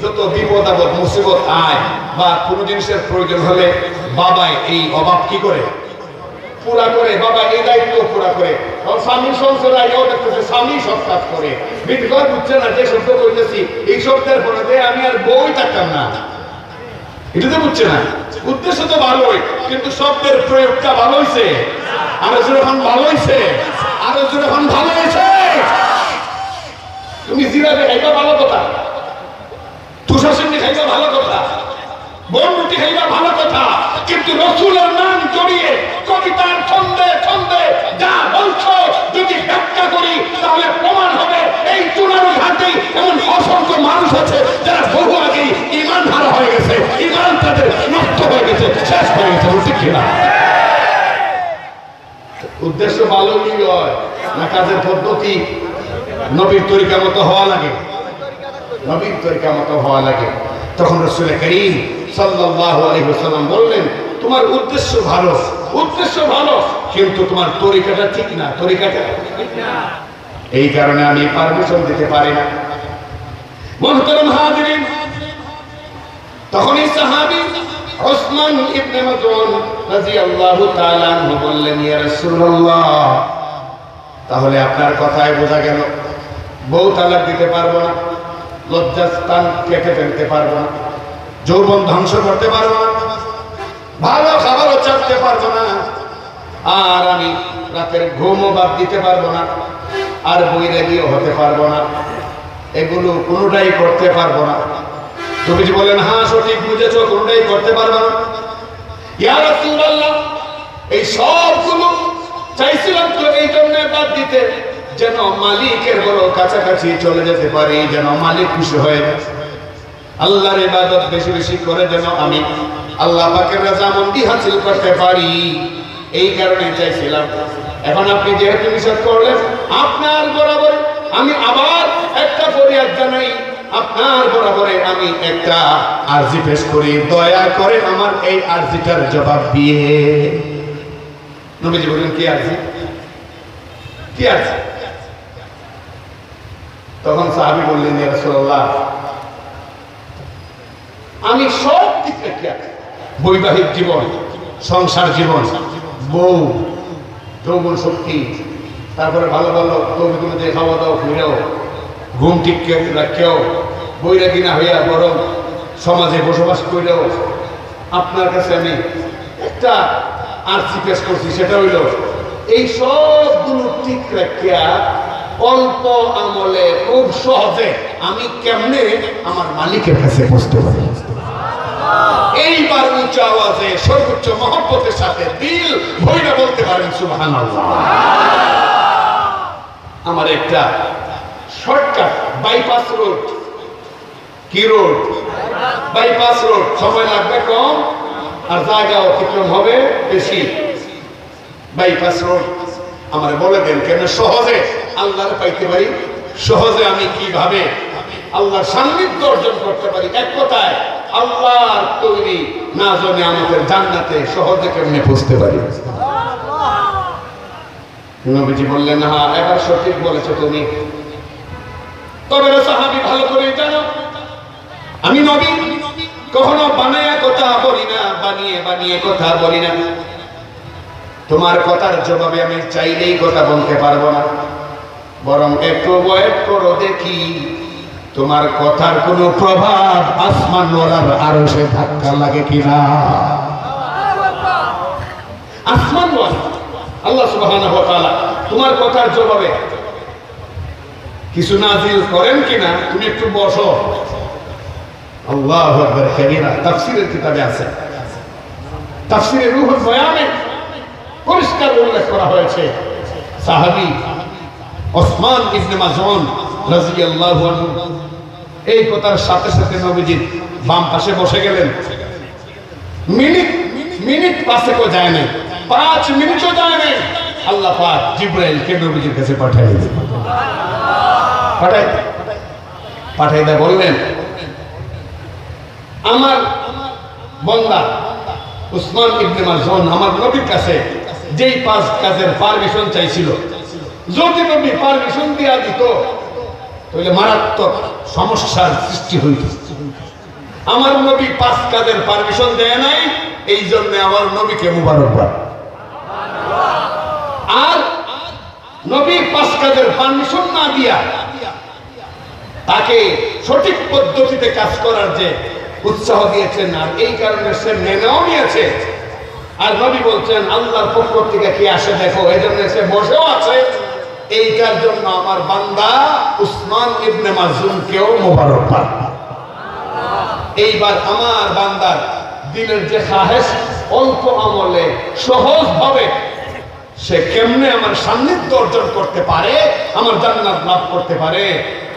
যত বিপদ আপদ মুসিবত আয় বা কোনো জিনিসের প্রয়োজন হলে বাবাই এই অভাব কি করে পুরা করে, বাবা এই দায়িত্ব পুরা করে। স্বামী সংসার আগেও দেখতেছে স্বামী সব কাজ করে, বিধবা বুঝছে না যে শব্দ করতেছি এই শব্দের পরে আমি আর বই থাকতাম না, এটা তো বুঝছে না। উদ্দেশ্য তো ভালোই, কিন্তু শব্দের প্রয়োগটা ভালো হয়েছে, আরো যখন ভালো হয়েছে, আরো যখন ভালো হয়েছে। তুমি জিরাবে খাইবা ভালো কথা, তুষাসিন্নি খাইবা ভালো কথা, বন রুটি খাইবা ভালো কথা, কিন্তু রসুলের নাম জড়িয়ে কবিতার ছন্দে ছন্দে যা বলছো যদি ব্যাখ্যা করি তাহলে প্রমাণ হবে এই চুনারু ঘাটে এমন অসংখ্য মানুষ আছে যারা বহু আগেই ঈমান হারা হয়ে গেছে, ঈমান তাদের নষ্ট হয়ে গেছে, শেষ হয়ে গেছে, ঠিক না? উদ্দেশ্য ভালো কি হয় না কাজের পদ্ধতি নবীর তরিকা মতো হওয়া লাগে, নবীর তরিকা মতো হওয়া লাগে। তখন রাসূল করিম সাল্লাল্লাহু আলাইহি ওয়াসাল্লাম বললেন তোমার উদ্দেশ্য ভালো, উদ্দেশ্য ভালো, কিন্তু তোমার তরিকাটা ঠিক না, তরিকাটা ঠিক না, এই কারণে আমি পারমিশন দিতে পারি না। মুহতারাম হাজিরিন, তখনই সাহাবী উসমান ইবনে মাযউন রাদিয়াল্লাহু তাআলা আনহু বললেন ইয়া রাসূলুল্লাহ, তাহলে আপনার কথায় বোঝা গেল বউ তালাক দিতে পারবো না, লজ্জাস্থান কেটে ফেলতে পারবো না, যৌবন ধ্বংস করতে পারবো না, ভালো খাবারও চাটতে পারবো না, আর আমি রাতের ঘুমও বাদ দিতে পারবো না, আর বৈরাগীও হতে পারবো না, এগুলো কোনোটাই করতে পারবো না। নবীজি বলেন হ্যাঁ সঠিক বুঝেছো, কোনোটাই করতে পারবো না। ইয়া রাসূলুল্লাহ, এই সবগুলো চাইছিলাম তো এই জন্য বাদ দিতে যেন মালিকের বড় কাছাকাছি চলে যেতে পারি, যেন মালিক খুশি হয়ে আল্লাহর ইবাদত বেশি বেশি করে যেন আমি আল্লাহ পাকের রাজামন্দি হাসিল করতে পারি, এই কারণে চাইছিলাম। এখন আপনি যেহেতু নিষেধ করলেন, আপনার বরাবর আমি আবার একটা ফরিয়াদ জানাই, আপনার বরাবরে আমি একটা আরজি পেশ করি, দয়া করে আমার এই আরজিটার জবাব দিয়ে। নবীজি বলেন কি আরজি, কি আরজি? তখন সাহাবী বললেন ইয়া রাসূলুল্লাহ, আমি সব দিক থেকে বৈবাহিক জীবন, সংসার জীবন, বউ, যৌবন শক্তি, তারপরে ভালো ভালো কবিগুলো দিয়ে খাওয়া দাওয়া ফিরেও, ঘুম ঠিক রাখেও, বৈরাগী না হইয়া বরং সমাজে বসবাস করেও আপনার কাছে আমি একটা আরজি পেশ করছি, সেটা হইল এই সবগুলো ঠিক রাখিয়া অল্প আমলে খুব সহজে আমি কেমনে আমার মালিকের কাছে পৌঁছতে পারি। এইবার উচ্চ আওয়াজে সর্বোচ্চ মহব্বতের সাথে দিল ভইরা বলতে পারেন সুবহানাল্লাহ। আমার একটা শর্টকাট বাইপাস রোড, কি রোড? বাইপাস রোড, সময় লাগবে কম আর জায়গা অতিক্রম হবে বেশি। বাইপাস রোড, আমার বলে দেন কেন সহজে আল্লাহর পাইতে পারি, সহজে আমি কিভাবে আল্লাহর সান্নিধ্য অর্জন করতে পারি। এক কথায় আল্লাহর তৈরি না জানে আমাদের জান্নাতে সহজে কেমনে পৌঁছতে পারি। নবীজি বললেন, হ্যাঁ এবার সঠিক বলেছো তুমি। তবে সাহাবী ভালো করে জানো, আমি নবী কখনো বানায়া কথা বলি না, বানিয়ে কথা বলি না। তোমার কথার জবাবে আমি চাইলেই কথা বলতে পারবো না, বরং একটু ওয়েট করো দেখি তোমার কথার কোনো প্রভাব আসমান ওয়ালার আরশে ধাক্কা লাগে কিনা। আসমান ওয়ালা আল্লাহ সুবহানাহু ওয়া তাআলা তোমার কথার জবাবে কিছু নাজিল করেন কিনা, তুমি একটু বসো। আল্লাহু আকবার কাবীরা তাফসীরের কিতাবে আছে, তাফসীরে রূহুল বয়ানে পরিষ্কার উল্লেখ করা হয়েছে, সাহাবী ওসমান ইবনে মাযউন রাদিয়াল্লাহু আনহু এই কথার সাথে সাথে নবীজির বাম পাশে বসে গেলেন। মিনিট পাঁচেকও যায় না, 5 মিনিটও যায় না, আল্লাহ পাক জিবরাইলকে নবীজির কাছে পাঠিয়ে দিলেন। পাঠাই দা বললেন, আমার বান্দা উসমান ইবনে মাযউন আমার নবীর কাছে যেই 5 কাজের পারমিশন চাইছিল, যদি নবী পারমিশন দিয়া দিত তাহলে মারাত্মক সমস্যার সৃষ্টি হইত। আমার নবী 5 কাজের পারমিশন দেয় নাই, এই জন্য আমার নবীকে মুবারকবাদ। আর নবী 5 কাজের পারমিশন না দিয়া তাকে সঠিক পদ্ধতিতে কাজ করার যে উৎসাহ দিয়েছেন, আর এই কারণে সে মেনেও নিয়েছে। আর নবী বলছেন আল্লাহর পক্ষ থেকে কি আসে দেখো, এই জন্য সে বসেও আছে। এইটার জন্য আমার বান্দা উসমান ইবনে মাযউনকেও মুবারকবাদ। এইবার আমার বান্দার দিলের যে খাহেশ, অল্প আমলে সহজ ভাবে সে কেমনে আমার সান্নিধ্য অর্জন করতে পারে, আমার জান্নাত লাভ করতে পারে,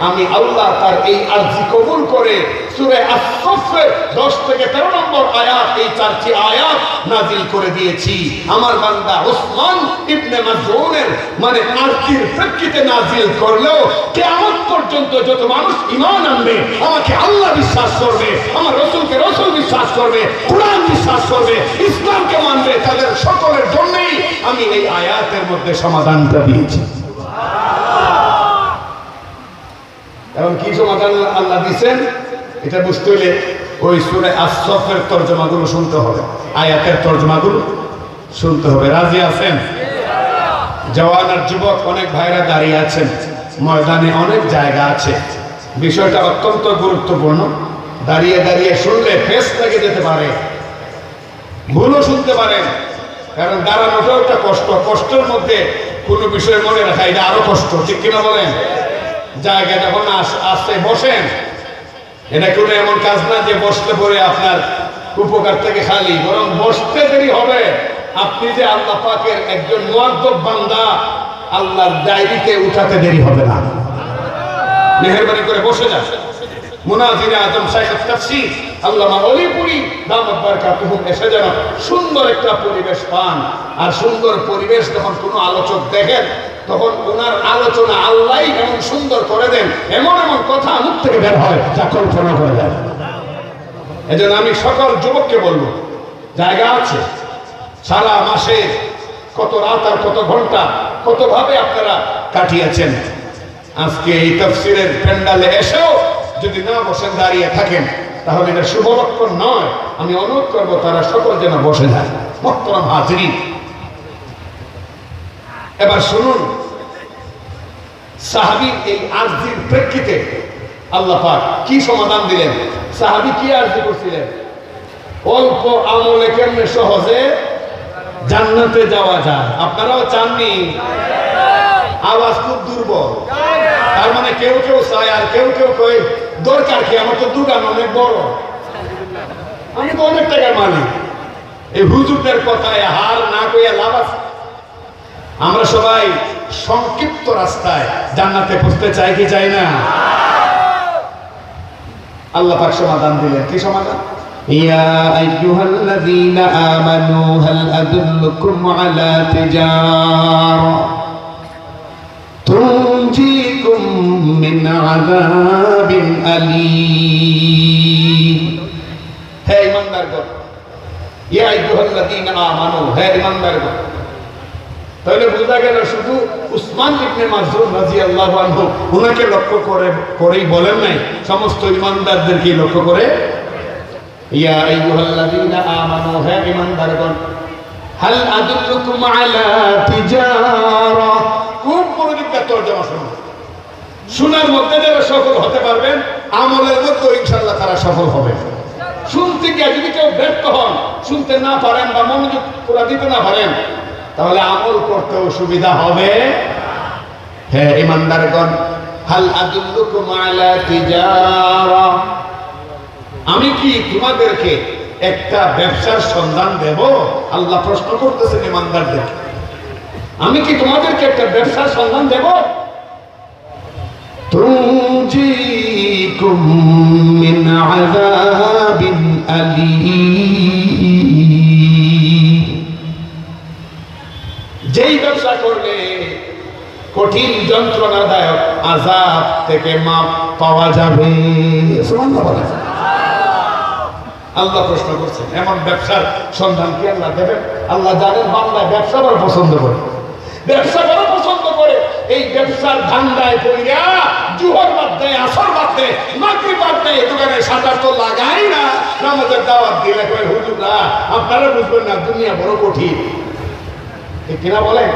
আমি আল্লাহ তার এই আরজি কবুল করে সূরা আস-সাফের 10 থেকে 13 নম্বর আয়াত, এই 4টি আয়াত নাজিল করে দিয়েছি। আমার বান্দা উসমান ইবনে মাযউনের মানে আরজির প্রেক্ষিতে নাজিল করলেও কিয়ামত পর্যন্ত যত মানুষ ঈমান আনবে, আমাকে আল্লাহ বিশ্বাস করবে, আমার রাসূলকে রাসূল বিশ্বাস করবে, কুরআন বিশ্বাস করবে, ইসলামকে মানবে, তাদের সকলের জন্যই আমি এই আয়াতের মধ্যে সমাধানটা দিয়েছি। এবং কি সমাধান আল্লাহ দিয়েছেন এটা বুঝতে হলে ওই সূরা আস-সাফের তরজমাগুলো শুনতে হবে, আয়াতের তরজমাগুলো শুনতে হবে। রাজি আছেন? জওয়ান আর যুবক অনেক ভাইরা দাঁড়িয়ে আছেন, ময়দানে অনেক জায়গা আছে, বিষয়টা অত্যন্ত গুরুত্বপূর্ণ। দাঁড়িয়ে দাঁড়িয়ে শুনলে ফেস থেকে যেতে পারে, ভুলও শুনতে পারেন, কারণ দাঁড়ানোটাও একটা কষ্ট, কষ্টের মধ্যে কোনো বিষয় মনে রাখা এটা আরো কষ্ট, ঠিক কিনা বলেন? জায়গা যখন আসতে বসেন, এটা কোনো এমন কাজ না যে বসতে পরে আপনার উপকার থেকে খালি, বরং বসতে দেরি হবে। আপনি যে আল্লাহ পাকের একজন মুআদ্দাব বান্দা, আল্লাহর ডায়েরিতে উঠাতে দেরি হবে না। মেহেরবানি করে বসে যান। মুনাজিরে আজম শাইখ তাফসীর আল্লামা অলিপুরি দামাত বারাকাতুহুম এসে যেন সুন্দর একটা পরিবেশ পান। আর সুন্দর পরিবেশ যখন কোনো আলোচক দেখেন, তখন ওনার আলোচনা আল্লাহই এমন সুন্দর করে দেন, এমন এমন কথা মুখ থেকে বের হয় যা কল্পনা করা যায়। এজন্য আমি সকল যুবককে বলবো, জায়গা আছে, সারা মাসে কত রাত আর কত ঘন্টা কত ভাবে আপনারা কাটিয়েছেন, আজকে এই তাফসীরের প্যান্ডালে এসেও যদি না বসেন, দাঁড়িয়ে থাকেন, তাহলে এটা শুভ লক্ষণ নয়। আমি অনুরোধ করবো তারা সকল যেন বসে যায়। মুহতারাম হাজিরিন, এবার শুনুন সাহাবীর এই আরজির প্রেক্ষিতে আল্লাহ পাক কি সমাধান দিলেন। সাহাবী কি আরজি করছিলেন? অল্প আমলে কেমনে সহজে জান্নাতে যাওয়া যায়। আপনারাও চাননি? আওয়াজ খুব দুর্বল, তার মানে কেউ কেউ চায় আর কেউ কেউ কয় দরকার কি, আমার তো দোকান অনেক বড়, আমি তো অনেক টাকার মালিক, এই হুজুরদের কথায় হার না কইয়া লাভ আছে। আমরা সবাই সংক্ষিপ্ত রাস্তায় জান্নাতে পৌঁছতে চাই কি চাই না? আল্লাহ পাক সমাধান দিলেন। কি সমাধান? يا أيها الذين آمنوا هل أدلكم على تجارة تنجيكم من عذاب أليم হে ঈমানদারগণ ইয়া আইয়ুহাল্লাযীনা আমানু হে ঈমানদারগণ তাহলে বোঝা গেল শুধু উসমান ইবনে মাযউন রাদিয়াল্লাহু আনহু উনাকে লক্ষ্য করেই বলেন নাই, সমস্ত ঈমানদারদেরকে লক্ষ্য করে ইয়া আইয়ুহাল্লাযীনা আমানু হে ঈমানদারগণ হাল আদুল্লুকুম আলা তিজারা খুব মনোযোগ দিয়ে তরজমা শুনুন। শোনার মধ্যে যারা সফল হতে পারবেন আমলের মধ্যে ইনশাআল্লাহ তারা সফল হবে। শুনতে গিয়ে যদি কেউ ব্যর্থ হন, শুনতে না পারেন বা মনোযোগ পুরা দিতে না পারেন, তাহলে আমল করতেও সুবিধা হবে। হে ঈমানদারগণ হাল আদুল্লুকুম আলা তিজারা আমি কি তোমাদেরকে একটা ব্যবসার সন্ধান দেব? আল্লাহ প্রশ্ন করতেছেন ঈমানদারদেরকে, আমি কি তোমাদেরকে একটা ব্যবসার সন্ধান দেব? তুনজিকুম মিন আযাবিন আলীম যেই ব্যবসা করলে কঠিন যন্ত্রণাদায়ক আযাব থেকে মাপ পাওয়া যাবে। সুবহানাল্লাহ বলেন। আল্লাহ প্রশ্ন করছেন এমন ব্যবসার সন্ধান কি আল্লাহ দেবেন? আল্লাহ জানেন বান্দা ব্যবসা বড় পছন্দ করে, ব্যবসা বড় পছন্দ করে। এই ব্যবসার ধান্দায় পড়িয়া জুহর বাদ দেয়, আসর বাদ দেয়, মাগরিব বাদ দেয়, দোকানে সাঁতার তো লাগাই না, নামাজের দাওয়াত দিলে কয় হুজুররা আপনারা বুঝবেন না দুনিয়া বড় কঠিন। ঠিক কিনা বলেন?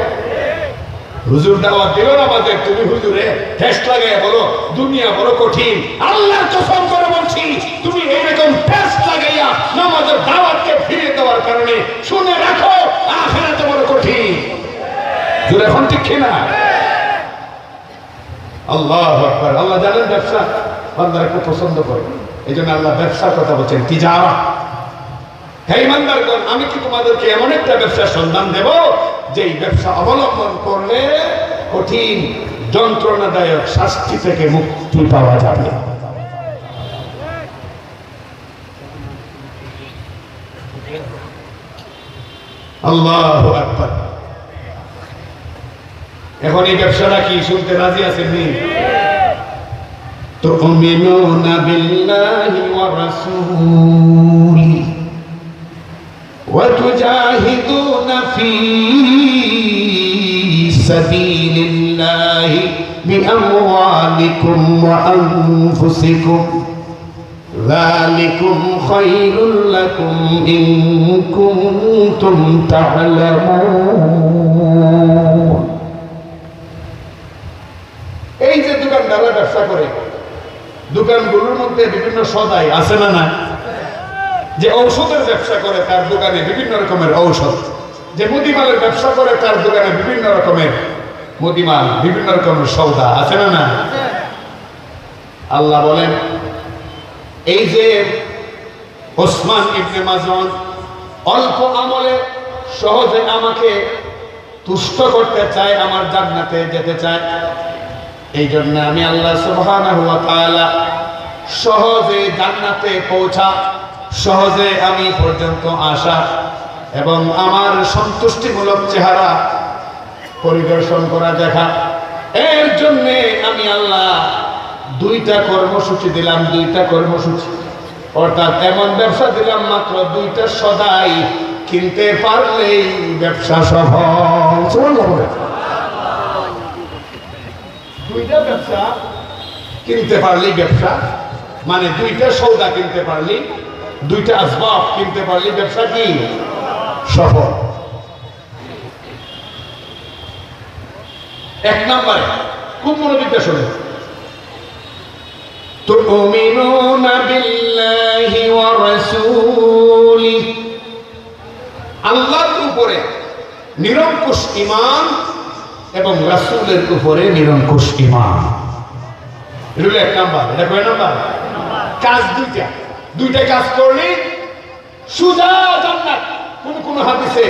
হুজুর দাওয়াত দিল নামাজে, তুমি হুজুরে টেস্ট লাগাইয়া বলো দুনিয়া বড় কঠিন। আল্লাহর কসম করে বলছি তুমি এইরকম টেস্ট লাগাইয়া নামাজের দাওয়াতকে ফিরিয়ে দেওয়ার কারণে শুনে রাখো আখিরাতে বড় কঠিন। জোরে এখন ঠিক কিনা? আল্লাহু আকবার। আল্লাহ জানেন ব্যবসা বান্দারা খুব পছন্দ করে, এই জন্য আল্লাহ ব্যবসার কথা বলছেন তিজারা। হে ঈমানদারগণ আমি কি তোমাদেরকে এমন একটা ব্যবসার সন্ধান দেব যেই ব্যবসা অবলম্বন করলে কঠিন যন্ত্রণাদায়ক শাস্তি থেকে মুক্তি পাওয়া যাবে। আল্লাহু আকবার। এখন এই ব্যবসাটা কি শুনতে রাজি আছেন? তুমিনুনা বিল্লাহি ওয়া রাসূলিহি ওয়া তুজাহিদুনা ফি সাবিলিল্লাহি বিআমওয়ালিকুম ওয়া আনফুসিকুম যালিকুম খায়রুল লাকুম ইন কুনতুম তা'লামুন। এই যে দোকানদাররা ব্যবসা করে, দোকানগুলোর মধ্যে বিভিন্ন সদাই আছে না? না, যে ঔষধের ব্যবসা করে তার দোকানে বিভিন্ন রকমের ঔষধ, যে মুদিমালের ব্যবসা করে তার দোকানে বিভিন্ন রকমের মুদিমাল, বিভিন্ন রকমের সওদা আছে না? না। আল্লাহ বলেন এই যে ওসমান ইবনে মাযউন অল্প আমলে সহজে আমাকে তুষ্ট করতে চায়, আমার জান্নাতে যেতে চায়, এই জন্য আমি আল্লাহ সুবহানাহু ওয়া তাআলা সহজে জান্নাতে পৌঁছা, সহজে আমি পর্যন্ত আসা এবং আমার সন্তুষ্টিমূলক চেহারা পরিদর্শন করা দেখা, এর জন্য আমি আল্লাহ দুইটা কর্মসূচি দিলাম। দুইটা কর্মসূচি অর্থাৎ এমন ব্যবসা দিলাম মাত্র দুইটা সদাই কিনতে পারলেই ব্যবসা সফল। দুইটা ব্যবসা কিনতে পারলেই ব্যবসা, মানে দুইটা সৌদা কিনতে পারলি, দুইটা আসবাব কিনতে পারলি ব্যবসা কি সফল। এক নম্বরে খুব মনোযোগটা শুনে, তুমিনুনা বিল্লাহি ওয়া রাসূলিহি আল্লাহর উপরে নিরঙ্কুশ ঈমান এবং রাসূলের উপরে নিরঙ্কুশ ঈমান। এটা হলো এক নাম্বার। এটা কয় নাম্বার? কাজ দুইটা, দুইটা কাজ করলে সুজা জান্নাত। কোন হাদিসে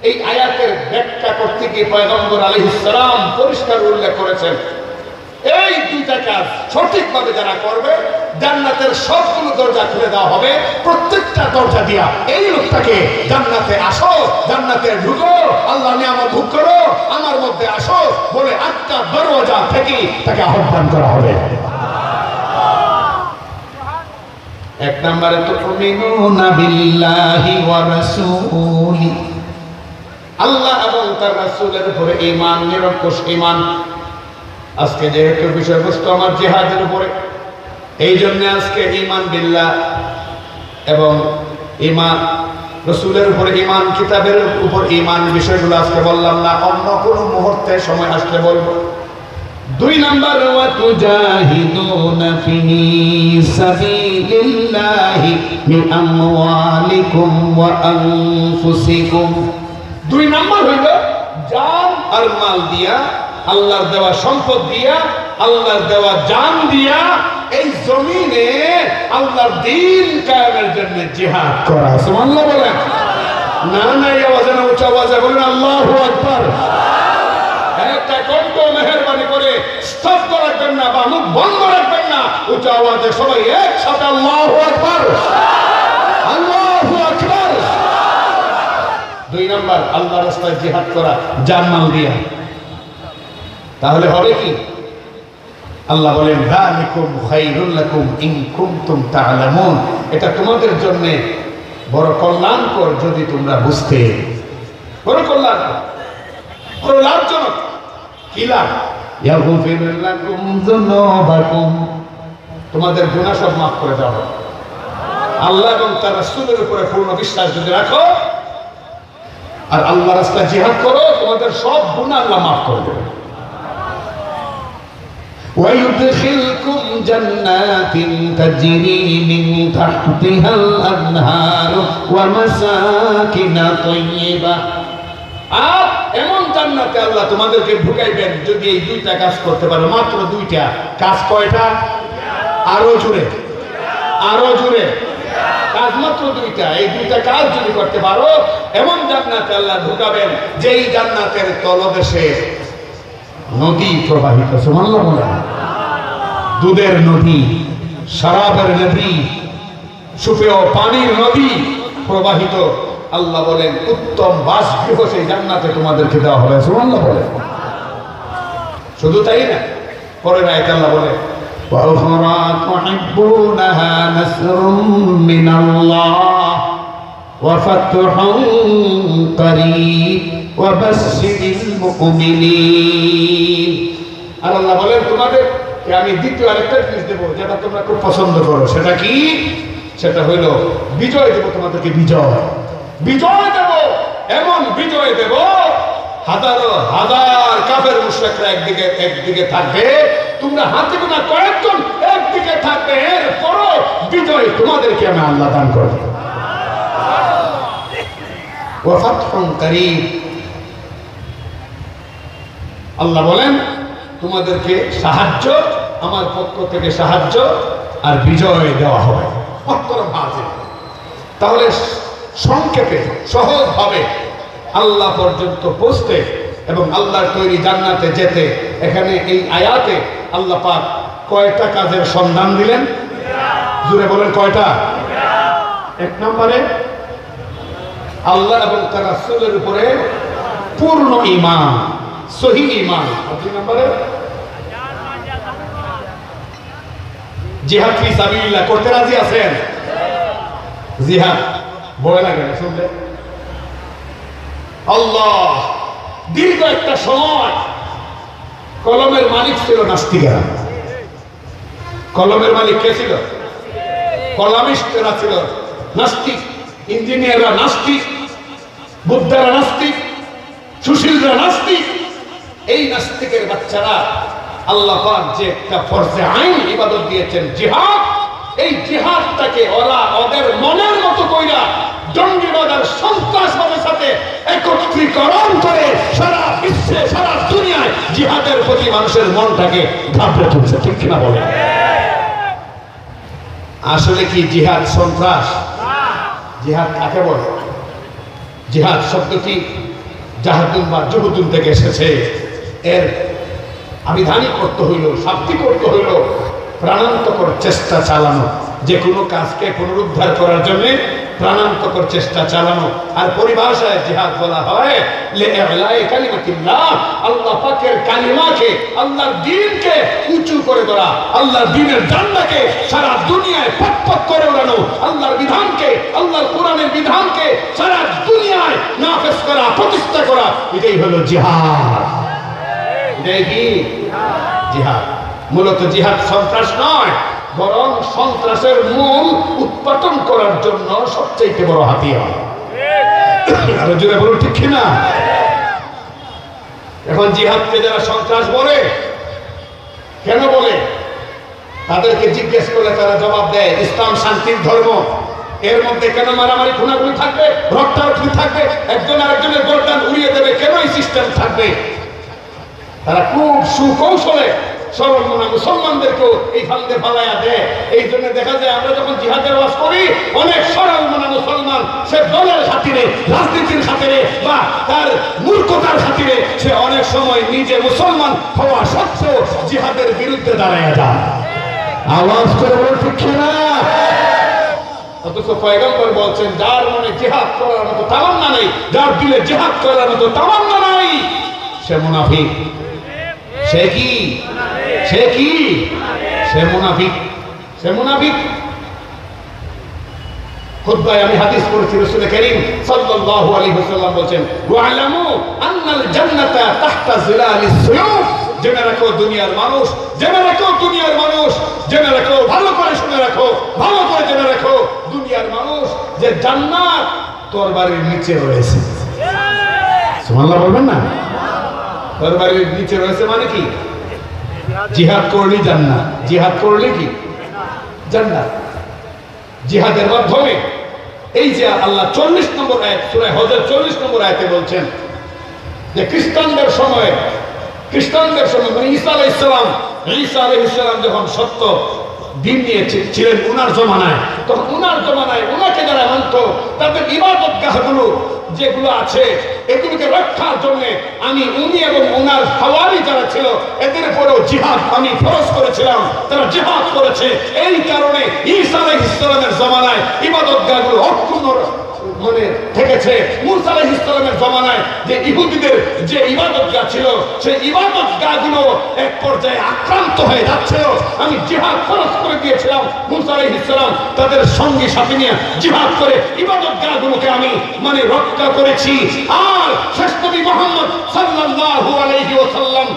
এই আয়াতের ব্যাখ্যা করতে গিয়ে পয়গম্বর আলাইহিস সালাম পরিষ্কার উল্লেখ করেছেন এই দুইটা কাজ সঠিকভাবে যারা করবে জান্নাতের সবগুলো দরজা খুলে দেওয়া হবে, প্রত্যেকটা দরজা দিয়া এই লোকটাকে জান্নাতে আসো, জান্নাতে ঢুকো, আল্লাহ নিয়ামত ভোগ করো, আমার মধ্যে আসো বলে 8টা দরজা থেকে তাকে আহ্বান করা হবে। এক নম্বরে তুমিনুনা বিল্লাহি ওয়া রাসূলি, আল্লাহ এবং তার রাসূলের উপরে ঈমান, নিরঙ্কুশ ঈমান। আজকে যেহেতু বিষয়বস্তু আমার জিহাদের উপরে, এই জন্য আজকে ঈমান বিল্লাহ এবং ঈমান রাসূলের উপরে ঈমান, কিতাবের উপর ঈমান বিষয়গুলো আজকে বললাম না, অন্য কোনো মুহূর্তে সময় আসলে বলবো। 2 নাম্বার ওয়া তুজাহিদুনা ফি সাবিলিল্লাহি বিআমওয়ালিকুম ওয়া আনফুসিকুম। 2 নাম্বার হইল জান আর মাল দিয়া, আল্লাহর দেওয়া সম্পদ দিয়া, আল্লাহর দেওয়া জান দিয়া এই জমিনে আল্লাহর দ্বীন কায়েমের জন্য জিহাদ করা। সুবহানাল্লাহ বলেন। না না, এই আওয়াজে না, উচ্চ আওয়াজে বলেন আল্লাহু আকবার। একটা কণ্ঠ মেহেরবানি করে স্তব্ধ রাখবেন না বা মুখ বন্ধ রাখবেন না, উচ্চ আওয়াজে সবাই একসাথে আল্লাহু আকবার, আল্লাহু আকবার। 2 নাম্বার আল্লাহর রাস্তায় জিহাদ করা জান মাল দিয়া। তাহলে হবে কি? আল্লাহ বলেন যালিকুম খায়রুল লাকুম ইন কুনতুম তা'লামুন, এটা তোমাদের জন্য বড় কল্যাণকর যদি তোমরা বুঝতে। বড় কল্যাণকর, বড় লাভজনক। কি লাভ? ইয়াগফির লাকুম যুনুবাকুম, তোমাদের গুনাহ সব মাফ করে দেওয়া হবে। আল্লাহ এবং তার রাসূলের উপরে পূর্ণ বিশ্বাস যদি রাখো আর আল্লাহর রাস্তায় জিহাদ করো, তোমাদের সব গুনাহ আল্লাহ মাফ করে দেবে। ويدخلكم جنات تجري من تحتها الأنهار ومساكن طيبة, আর এমন জান্নাতে আল্লাহ তোমাদেরকে ঢুকাইবেন যদি এই 2টা কাজ করতে পারো। মাত্র 2টা কাজ। কয়টা? আরো জোরে, আরো জোরে। কাজ মাত্র 2টা। এই 2টা কাজ যদি করতে পারো, এমন জান্নাতে আল্লাহ ঢুকাবেন যেই জান্নাতের তলদেশে নদী প্রবাহিত। সুবহানাল্লাহ বলেন। দুধের নদী, শরাবের নদী, সুপেয় পানির নদী প্রবাহিত। আল্লাহ বলেন উত্তম বাসগৃহ সেই জান্নাতে তোমাদেরকে দেওয়া হবে। সুবহানাল্লাহ বলেন। শুধু তাই না, পরের আয়াতে আল্লাহ বলেন ওয়া উখরা তুহিব্বুনাহা নাসরুম মিনাল্লাহ ওয়া ফাতহুন করিব ওয়া বাশশিরিল মুমিনিন। আর আল্লাহ বলেন তোমাদের আমি দ্বিতীয় আরেকটা জিনিস দেবো যেটা তোমরা খুব পছন্দ করো। সেটা কি? সেটা হইল বিজয় দেব তোমাদেরকে। বিজয়, বিজয় দেব, এমন বিজয় দেব হাজারো হাজার কাফের মুশরিকরা একদিকে থাকবে, তোমরা হাতে গোনা কয়েকজন একদিকে থাকবে, এরপরও বিজয় তোমাদেরকে আমি আল্লাহ দান করব। ওয়া ফাতহুন করিব, আল্লাহ বলেন তোমাদেরকে সাহায্য, আমার পক্ষ থেকে সাহায্য আর বিজয় দেওয়া হবে। তাহলে সংক্ষেপে সহজভাবে আল্লাহ পর্যন্ত পৌঁছতে এবং আল্লাহর তৈরি জান্নাতে যেতে, এখানে এই আয়াতে আল্লাহ পাক কয়টা কাজের সন্ধান দিলেন? জুড়ে বলেন কয়টা? 1 নম্বরে আল্লাহ এবং তার রাসূলের উপরে পূর্ণ ঈমান, সহিহ ঈমান। 2 নম্বরে জিহাদ ফি সাবিলিল্লাহ করতে রাজি আছেন? জিহাদ ভয় লাগে না শুনলে? আল্লাহ দীর্ঘ একটা সময় কলমের মালিক ছিল নাস্তিকেরা। কলমের মালিক কে ছিল? কলামিস্টরা ছিল নাস্তিক, ইঞ্জিনিয়াররা নাস্তিক, বুদ্ধারা নাস্তিক, সুশীলরা নাস্তিক। এই নাস্তিকের বাচ্চারা আল্লাহ পাক যে একটা ফরজে আইন ইবাদত দিয়েছেন জিহাদ, এই জিহাদটাকে ওরা ওদের মনের মতো কইরা জঙ্গিবাদ আর সন্ত্রাসবাদের সাথে একত্রীকরণ করে সারা বিশ্বে, সারা দুনিয়ায় জিহাদের প্রতি মানুষের মনটাকে ঘাবড়ে তুলছে। ঠিক কিনা বলে? আসলে কি জিহাদ সন্ত্রাস? জিহাদ কাকে বলে? জিহাদ শব্দটি জাহাদুন বা জুহুদুন থেকে এসেছে। এর আবিধানিক অর্থ হইল, শাব্দিক অর্থ হইল প্রাণান্তকর চেষ্টা চালানো, যে কোনো কাজকে পুনরুদ্ধার করার জন্য প্রাণান্তকর চেষ্টা চালানো। আর পরিভাষায় জিহাদ বলা হয় লিইলাই কালিমাতিল্লাহ, আল্লাহ পাকের কালিমাকে, আল্লাহর দ্বীনকে উঁচু করে ধরা, আল্লাহর দ্বীনের ঝান্ডাকে সারা দুনিয়ায় পকপক করে ওড়ানো, আল্লাহর বিধানকে, আল্লাহর কোরআনের বিধানকে সারা দুনিয়ায় নাফিজ করা, প্রতিষ্ঠা করা, এটাই হলো জিহাদ। এটাই কি জিহাদ? মূলত জিহাদ সন্ত্রাস নয়, বরং সন্ত্রাসের মূল উৎপাদন করার জন্য সবচেয়ে বড় হাতিয়ার। আরো জোরে বলুন ঠিক কিনা? এখন জিহাদকে যারা সন্ত্রাস বলে, কেন বলে? তাদেরকে জিজ্ঞেস করলে তারা জবাব দেয় ইসলাম শান্তির ধর্ম, এর মধ্যে কেন মারামারি খুনাখুনি থাকবে, রক্তারক্তি থাকবে, একজন আরেকজনের গর্দান উড়িয়ে দেবে, কেন এই সিস্টেম থাকবে? তারা খুব সুকৌশলে সরল মনা মুসলমানদেরকেও এই ফান্দে ফালাইয়া দেয়। এই জন্য দেখা যায় আমরা যখন জিহাদের ওয়াজ করি, অনেক সরল মনা মুসলমান সে দলের খাতিরে, রাজনীতির খাতিরে বা তার মূর্খতার খাতিরে সে অনেক সময় নিজে মুসলমান হওয়া সত্ত্বেও জিহাদের বিরুদ্ধে দাঁড়াইয়া যায়। আওয়াজ করে বলে ঠিক না? অথচ পয়গম্বর বলছেন যার মনে জিহাদ করার মতো তামান্না নেই, যার দিলে জিহাদ করার মতো তামান্না নাই, সে মুনাফিক। সে কি? সে কি? সে মুনাফিক। সে মুনাফিক। খুতবায় আমি হাদিস পড়েছি, রাসূল করিম সাল্লাল্লাহু আলাইহি ওয়াসাল্লাম বলেন ওয়ালামু আন্নাল জান্নাতা তাহতা জিলালিস সুয়ুফ। জেনে রাখো দুনিয়ার মানুষ, জেনে রাখো দুনিয়ার মানুষ, জেনে রাখো, ভালো করে শুনে রাখো, ভালো করে জেনে রাখো দুনিয়ার মানুষ, যে জান্নাত তরবারির নিচে রয়েছে। সুবহানাল্লাহ বলবেন না? তরবারির নিচে রয়েছে মানে কি? জিহাদ করলি জান্নাত, জিহাদ করলি কি জান্নাত। জিহাদের মাধ্যমে এই যে আল্লাহ 40 নম্বর আয়াত সূরা হজের 40 নম্বর আয়াতে বলছেন যে খ্রিস্টানদের সময় মানে ঈসা আলাইহিস সালাম যখন সত্য দিন নিয়ে ছিলেন উনার জমানায়, তখন উনার জমানায় উনাকে যারা মানত তাদের ইবাদতগাহগুলো যেগুলো আছে এগুলোকে রক্ষার জন্য উনি এবং উনার হাওয়ারি যারা ছিল এদের উপরেও জিহাদ আমি ফরজ করেছিলাম, তারা জিহাদ করেছে। এই কারণে ঈসা আলাইহিস সালামের জমানায় ইবাদতগাহগুলো অক্ষুণ্ণ মানে থেকেছে। মূসা আলাইহিস সালামের জমানায় যে ইহুদিদের যে ইবাদতগাহ ছিল সেই ইবাদতগাহগুলো এক পর্যায়ে আক্রান্ত হয়ে যাচ্ছিল। আমি জিহাদ ফরজ করে দিয়েছিলাম, মূসা আলাইহিস সালাম তাদের সঙ্গী সাথী নিয়ে জিহাদ করে ইবাদতগাহগুলোকে আমি মানে রক্ষা করেছি। আর শেষ নবী মুহাম্মদ সাল্লাল্লাহু আলাইহি ওয়াসাল্লাম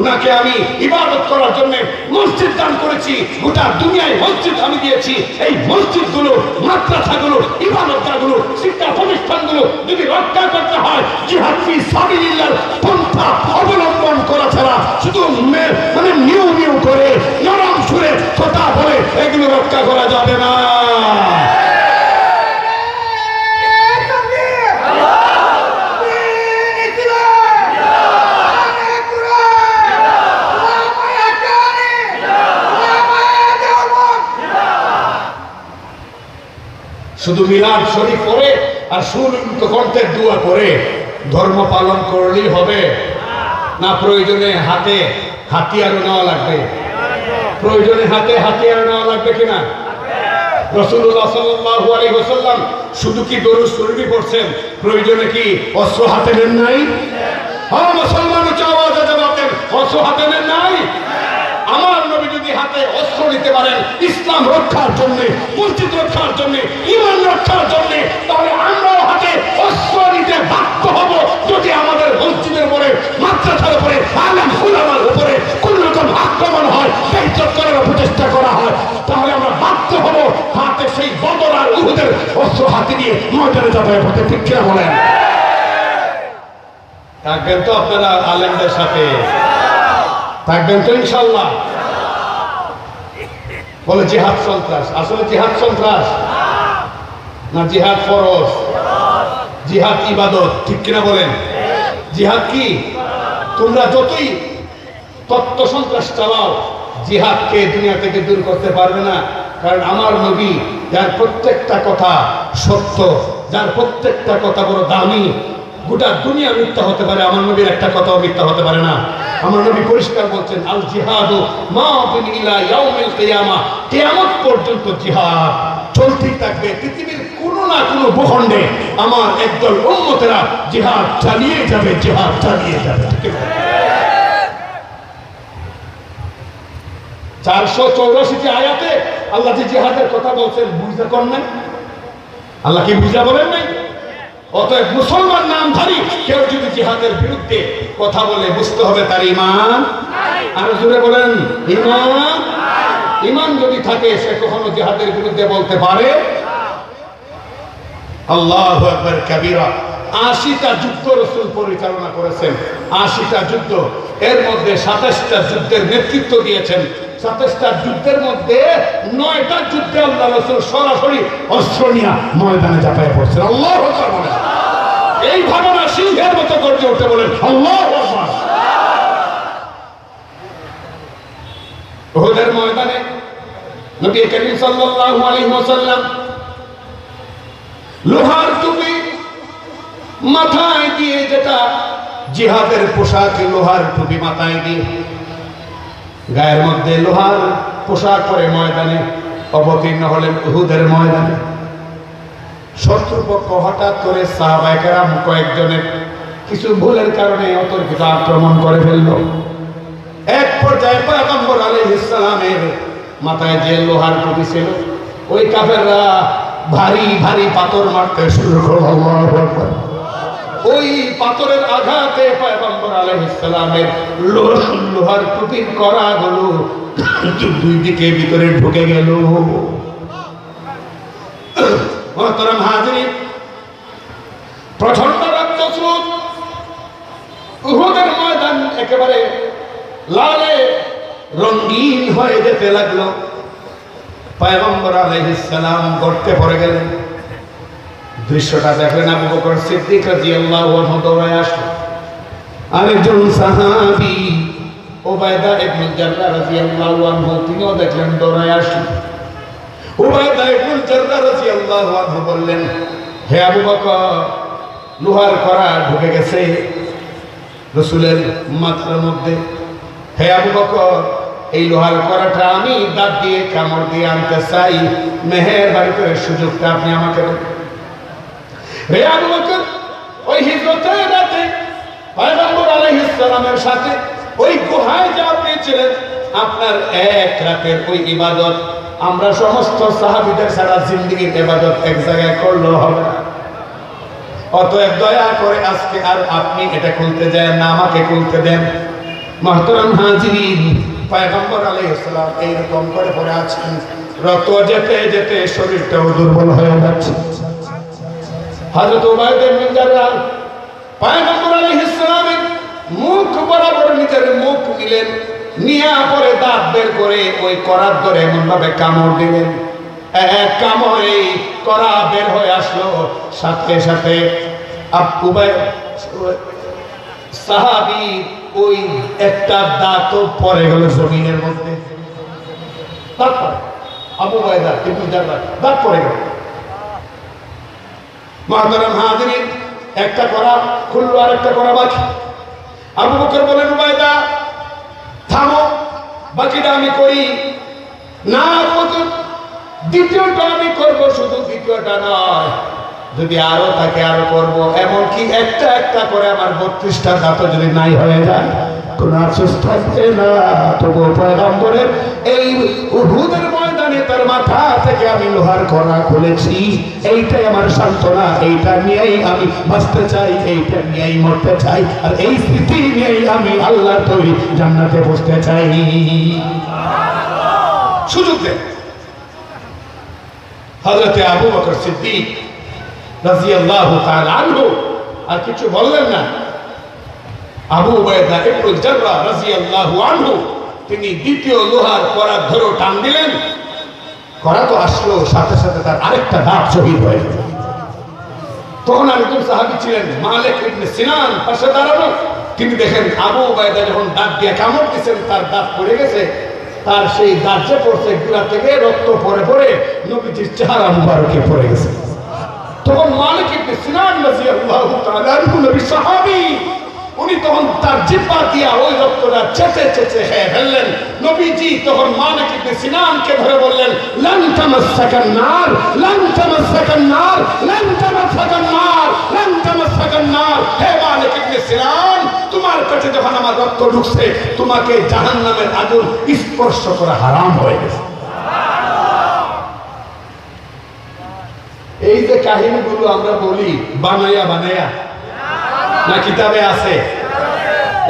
উনাকে আমি ইবাদত করার জন্য মসজিদ দান করেছি, গোটা দুনিয়ায় মসজিদ আমি দিয়েছি। এই মসজিদগুলো, মাদ্রাসাগুলো, ইবাদতগাহগুলো, শিক্ষা প্রতিষ্ঠানগুলো যদি রক্ষা করতে হয় জিহাদ ফি সাবিলিল্লাহ পন্থা অবলম্বন করা ছাড়া শুধু মানে নিউ নিউ করে নরম সুরে কথা বলে এগুলো রক্ষা করা যাবে না। শুধু মিলাদ শরীফ পড়ে আর সুরলিত কণ্ঠের দোয়া করে ধর্ম পালন করলেই হবে না? প্রয়োজনে হাতে হাতিয়ারও নেওয়া লাগবে। প্রয়োজনে হাতে হাতিয়ার নেওয়া লাগবে কিনা? রাসূলুল্লাহ সাল্লাল্লাহু আলাইহি ওয়াসাল্লাম শুধু কি দরুদ শরীফ পড়ছেন, প্রয়োজনে কি অস্ত্র হাতে নেন নাই? হ্যাঁ, মুসলমান উচ্চ আওয়াজে জবাব দেন, অস্ত্র হাতে নেন নাই? আমার নবী যদি হাতে অস্ত্র নিতে পারেন ইসলাম রক্ষার জন্য, মসজিদ রক্ষার জন্য, ঈমান রক্ষার জন্য, তাহলে আমরাও হাতে অস্ত্র নিতে বাধ্য হব। যদি আমাদের মসজিদের উপরে, মাদ্রাসার উপরে, আলেম উলামার উপরে কোন রকম আক্রমণ হয়, বেইজ্জত করার প্রচেষ্টা করা হয়, তাহলে আমরা বাধ্য হব হাতে সেই বদর আর উহুদের অস্ত্র হাতে নিয়ে ময়দানে যাতায়াত করতে। ঠিক কিনা বলেন? থাকবেন তো আপনারা আলেমদের সাথে? থাকবেন তো ইনশাআল্লাহ? বলে জিহাদ সন্ত্রাস, আসলে জিহাদ সন্ত্রাস না জিহাদ ফরজ? জিহাদ ইবাদত। ঠিক কিনা বলেন? জিহাদ কি? তোমরা যতই তত্ত্ব সন্ত্রাস চালাও জিহাদকে দুনিয়া থেকে দূর করতে পারবে না। কারণ আমার নবী যার প্রত্যেকটা কথা সত্য, যার প্রত্যেকটা কথা বড় দামি, গোটা দুনিয়া মিথ্যা হতে পারে, আমার নবীর একটা কথাও মিথ্যা হতে পারে না। আমার নবী পরিষ্কার বলছেন, আল জিহাদু মাদিন ইলা ইয়াউমিল কিয়ামা, কিয়ামত পর্যন্ত জিহাদ চলতেই থাকবে। পৃথিবীর কোনো না কোনো ভূখণ্ডে আমার একদল উম্মতেরা জিহাদ চালিয়ে যাবে, জিহাদ চালিয়ে যাবে। 484 আয়াতে আল্লাহ যে জিহাদের কথা বলছেন, বুঝা করেন নাই? আল্লাহ কি বুঝা বলেন নাই? অতএব মুসলমান নামধারী কেউ যদি জিহাদের বিরুদ্ধে কথা বলে, বুঝতে হবে তার ঈমান নাই। আর জোরে বলেন, ঈমান নাই। ঈমান যদি থাকে, সে কখনো জিহাদের বিরুদ্ধে বলতে পারে। আল্লাহু আকবার কাবীরা। 80টা যুদ্ধ রাসূল পরিচালনা করেছেন, 80টা যুদ্ধ। এর মধ্যে 27টা যুদ্ধের নেতৃত্ব দিয়েছেন। 27টা যুদ্ধের মধ্যে 9টা যুদ্ধে আল্লাহ রাসূল সরাসরি অস্ত্র নিয়ে ময়দানে ঝাঁপায় পড়ছেন। আল্লাহু আকবার বলেন। এই ভাবনা সিংহের মতো গর্জে উঠে বলেন আল্লাহু আকবার। উহুদের ময়দানে নবী করিম সাল্লাল্লাহু আলাইহি ওয়াসাল্লাম লোহার টুপি মাথায় দিয়ে, যেটা জিহাদের পোশাক, লোহার টুপি মাথায় দিয়ে, গায়ের মধ্যে লোহার পোশাক পরে ময়দানে অবতীর্ণ হলেন উহুদের ময়দানে। শত্রুপক্ষ হঠাৎ করে সাহাবায়ে কেরাম কয়েকজনের কিছু ভুলের কারণে অতর্কিত আক্রমণ করে ফেলল। এক পর্যায়ে পয়গম্বর আলাইহিস সালামের মাথায় যে লোহার টুপি ছিল, ওই কাফেররা ভারী ভারী পাথর মারতে শুরু করল। আল্লাহু আকবার। ওই পাথরের আঘাতে পয়গম্বর আলাইহিস সালামের লোহার টুপির কড়াগুলো দুই দিকে ভিতরে ঢুকে গেল। মুহতারাম হাজিরিন, প্রচন্ড রক্তস্রোত, উহুদের ময়দান একেবারে লালে রঙিন হয়ে যেতে লাগলো। পয়গম্বর আলাইহিস সালাম গর্তে পড়ে গেলেন। দৃশ্যটা দেখলেন আবু বকর সিদ্দিক রাদিয়াল্লাহু আনহু দৌড়ায় আসলেন। আরেকজন সাহাবী উবাইদা ইবনে জাররাহ রাদিয়াল্লাহু আনহু, তিনিও দেখলেন, দৌড়ায় আসলেন। উবাইদা ইবনে জাররাহ রাদিয়াল্লাহু আনহু বললেন, হে আবু বকর, লোহার কড়া ঢুকে গেছে রাসূলের মাথার মধ্যে। হে আবু বকর, এই লোহার কড়াটা আমি দাঁত দিয়ে কামড় দিয়ে আনতে চাই, মেহেরবানি করে সুযোগটা আপনি আমাকে দেন। হে আবু বকর, ওই হিজরতের রাতে পয়গম্বর আলাইহিস সালামের সাথে ওই গুহায় যা আপনি ছিলেন, আপনার এক রাতের ওই ইবাদত আমরা সমস্ত সাহাবীদের সারা জিন্দেগীর ইবাদত এক জায়গায় করলেও হবে না। অতএব দয়া করে আজকে আর আপনি এটা খুলতে যায় না, আমাকে খুলতে দেন। মুহতারাম হাজিরিন, পয়গম্বর আলাইহিস সালাম এইরকম করে পড়ে আছেন, রক্ত যেতে যেতে শরীরটাও দুর্বল হয়ে যাচ্ছে। হযরত উবাইদা ইবনে জাররাহ পয়গম্বর আলাইহিস সালামের মুখ বরাবর নিজের মুখ নিলেন, নিয়ে পরে দাঁত বের করে ওই করার ধরে এমন ভাবে কামড় দিলেন, এক কামড়ে করা বের হয়ে আসলো। সাথে সাথে সাহাবী ওই একটা দাঁতও পড়ে গেল জমিনের মধ্যে। তারপর আবু উবাইদা ইবনে জাররাহ দাঁত পড়ে গেল। মুহতারাম হাজিরিন, একটা করা খুললো আর একটা করা বাকি। আবু বকর বলেন, উবাইদা থামো, বাকিটা আমি করি না। দ্বিতীয়টা আমি করবো, শুধু দ্বিতীয়টা নয়, যদি আরো থাকে আরো করবো। এমনকি একটা একটা করে আমার 32টা দাঁত যদি নাই হয়ে যায়, কোন আফসোস থাকবে না। তবু পয়গম্বরের এই উহুদের ময়দানে তার মাথা থেকে আমি লোহার কড়া খুলেছি, এইটাই আমার সান্ত্বনা, এইটা নিয়েই আমি বাঁচতে চাই, এইটা নিয়েই মরতে চাই, আর এই স্মৃতি নিয়েই আমি আল্লাহর তৈরি জান্নাতে বসতে চাই। সুযোগ দেন। হযরত আবু বকর সিদ্দিক রাদিয়াল্লাহু তাআলা আনহু আর কিছু বললেন না। আবু উবাইদা ইবনে জাররাহ রাদিয়াল্লাহু আনহু তিনি দ্বিতীয় লোহার কড়া ধরে টান দিলেন। কড়া তো আসলো, সাথে সাথে তার আরেকটা দাঁত শহীদ হয়ে গেল। তখন আরেকজন সাহাবী ছিলেন মালিক ইবনে সিনান, পাশে দাঁড়ানো। তিনি দেখেন আবু উবাইদা যখন দাঁত দিয়ে কামড় দিয়েছেন, তার দাঁত পড়ে গেছে। তার সেই দাঁত যে পড়ছে, গুলা থেকে রক্ত পড়ে পড়ে নবীজির চেহারা মুবারকে পড়ে গেছে। তখন মালিক ইবনে সিনান রাদিয়াল্লাহু তাআলা আনহু নবী সাহাবী, উনি তখন তার জিহ্বা দিয়া ওই রক্তটা চেটে চেটে খেয়ে ফেললেন। নবীজি তখন মালিক ইবনে সিনানকে ধরে বললেন, লান তামাসসাকান নার, লান তামাসসাকান নার, লান তামাসসাকান নার, লান তামাসসাকান নার। হে মালিক ইবনে সিনান, তোমার পেটে যখন আমার রক্ত ঢুকছে, তোমাকে জাহান্নামের আগুন স্পর্শ করা হারাম হয়ে গেছে। এই যে কাহিনীগুলো আমরা বলি বানাইয়া বানাইয়া, না কিতাবে আছে?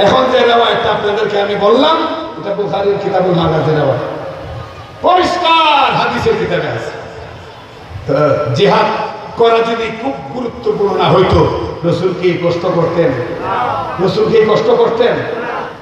এখন যে রেওয়ায়তটা আপনাদেরকে আমি বললাম, এটা বুখারীর কিতাবুল মাগাজির রেওয়ায়ত, পরিষ্কার হাদিসের কিতাবে আছে। তো জিহাদ করা যদি খুব গুরুত্বপূর্ণ না হইতো, রাসূল কি কষ্ট করতেন? রাসূল কি কষ্ট করতেন?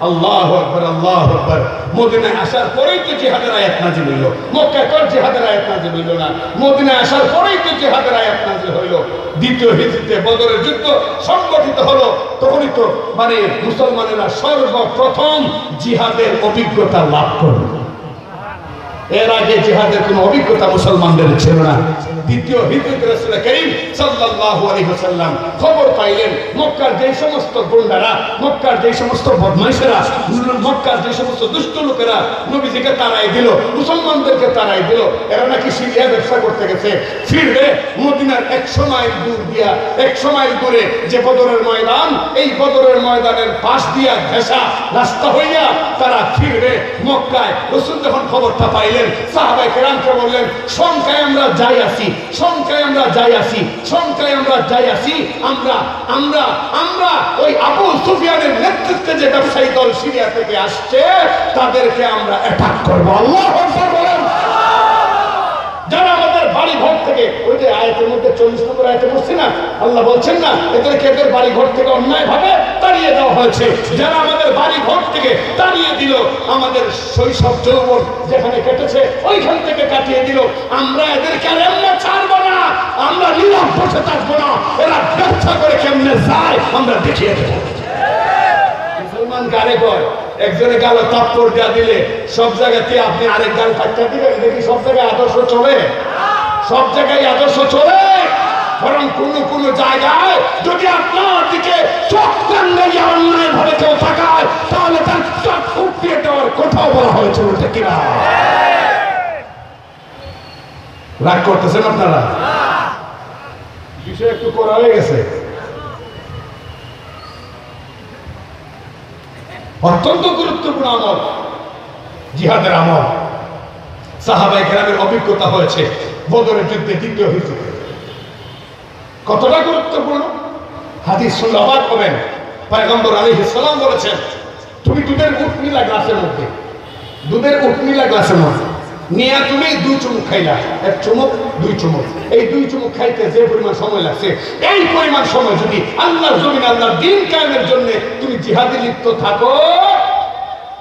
আল্লাহু আকবার, আল্লাহু আকবার। মদিনায় আসার পরেই তো জিহাদের আয়াত নাযিল হইল। মক্কায় তো জিহাদের আয়াত নাযিল হইল না, মদিনায় আসার পরেই তো জিহাদের আয়াত নাযিল হইল। দ্বিতীয় হিজরিতে বদরের যুদ্ধ সংগঠিত হলো, তখনই তো মানে মুসলমানেরা সর্বপ্রথম জিহাদের অভিজ্ঞতা লাভ করল। এর আগে জিহাদের কোনো অভিজ্ঞতা মুসলমানদের ছিল না। দ্বিতীয় হিজরতে রাসূল করিম সাল্লাল্লাহু আলাইহি ওয়াসাল্লাম খবর পাইলেন মক্কার যে সমস্ত গুন্ডারা, মক্কার যে সমস্ত বদমাইশেরা, মক্কার যে সমস্ত দুষ্ট লোকেরা নবীজিকে তাড়াই দিল, মুসলমানদেরকে তাড়াই দিল, এরা নাকি সিরিয়া ব্যবসা করতে গেছে। ফিরবে মদিনার 100 মাইল দূর দিয়া, 100 মাইল দূরে যে বদরের ময়দান, এই বদরের ময়দানের পাশ দিয়া ঘেঁষা রাস্তা হইয়া তারা ফিরবে মক্কায়। রাসূল যখন খবরটা পাইলেন, সাহাবায়ে কেরামকে বললেন, সংখ্যায় আমরা যাই আছি, সংখ্যায় আমরা যাই আছি, সংখ্যায় আমরা যাই আছি, আমরা আমরা আমরা ওই আবু সুফিয়ানের নেতৃত্বে যে ব্যবসায়ী দল সিরিয়া থেকে আসছে, তাদেরকে আমরা অ্যাটাক করব। আল্লাহু আকবার বলেন। যারা আমাদের বাড়ি ঘর থেকে, ওই যে আয়াতের মধ্যে 40 নম্বর আয়াতে বলছি না, আল্লাহ বলছেন না, এদেরকে এদের বাড়ি ঘর থেকে অন্যায় ভাবে তাড়িয়ে দেওয়া হয়েছে। যারা আমাদের বাড়ি ঘর থেকে তাড়িয়ে দিল, আমাদের শৈশব যৌবন যেখানে কেটেছে ওইখান থেকে কাটিয়ে দিল, আমরা এদেরকে আর এমনি ছাড়বো না, আমরা নীরব বসে থাকবো না। এরা ব্যবসা করে কেমনে যায় আমরা দেখিয়ে দেবো। মুসলমান গালে কয়, একজনে গালে তাপ্পড় দেয়া দিলে সব জায়গাতে আপনি আরেক গাল ফাটকা দিবেন, দেখি সব জায়গায় আদর্শ চলে? সব জায়গায় আদর্শ চলে? বরং কোন কোন জায়গায় যদি আপনার দিকে চোখ টাঙ্গাইয়া অন্যায় ভাবে কেউ তাকায়, তাহলে তার চোখ উঠিয়ে দেওয়ার কোথাও বলা হয়েছে, ওটা কিনা? রাগ করতেছেন আপনারা? বিষয় একটু করা হয়ে গেছে। অত্যন্ত গুরুত্বপূর্ণ আমল জিহাদের আমল। সাহাবায়ে কেরামের অভিজ্ঞতা হয়েছে বদরের যুদ্ধে, দ্বিতীয় হিজরতে। কতটা গুরুত্বপূর্ণ হাদিস শুনলে অবাক হবেন। পয়গম্বর আলাইহিস সালাম বলেছেন, তুমি দুধের উট নিলা গ্লাসের মধ্যে, দুধের উট নিলা গ্লাসের মধ্যে নিয়ে তুমি 2 চুমুক খাইলা, 1 চুমুক 2 চুমুক, এই 2 চুমুক খাইতে যে পরিমাণ সময় লাগছে, এই পরিমাণ সময় যদি আল্লাহর জমিন, আল্লাহর দ্বীন কায়েমের জন্য তুমি জিহাদে লিপ্ত থাকো,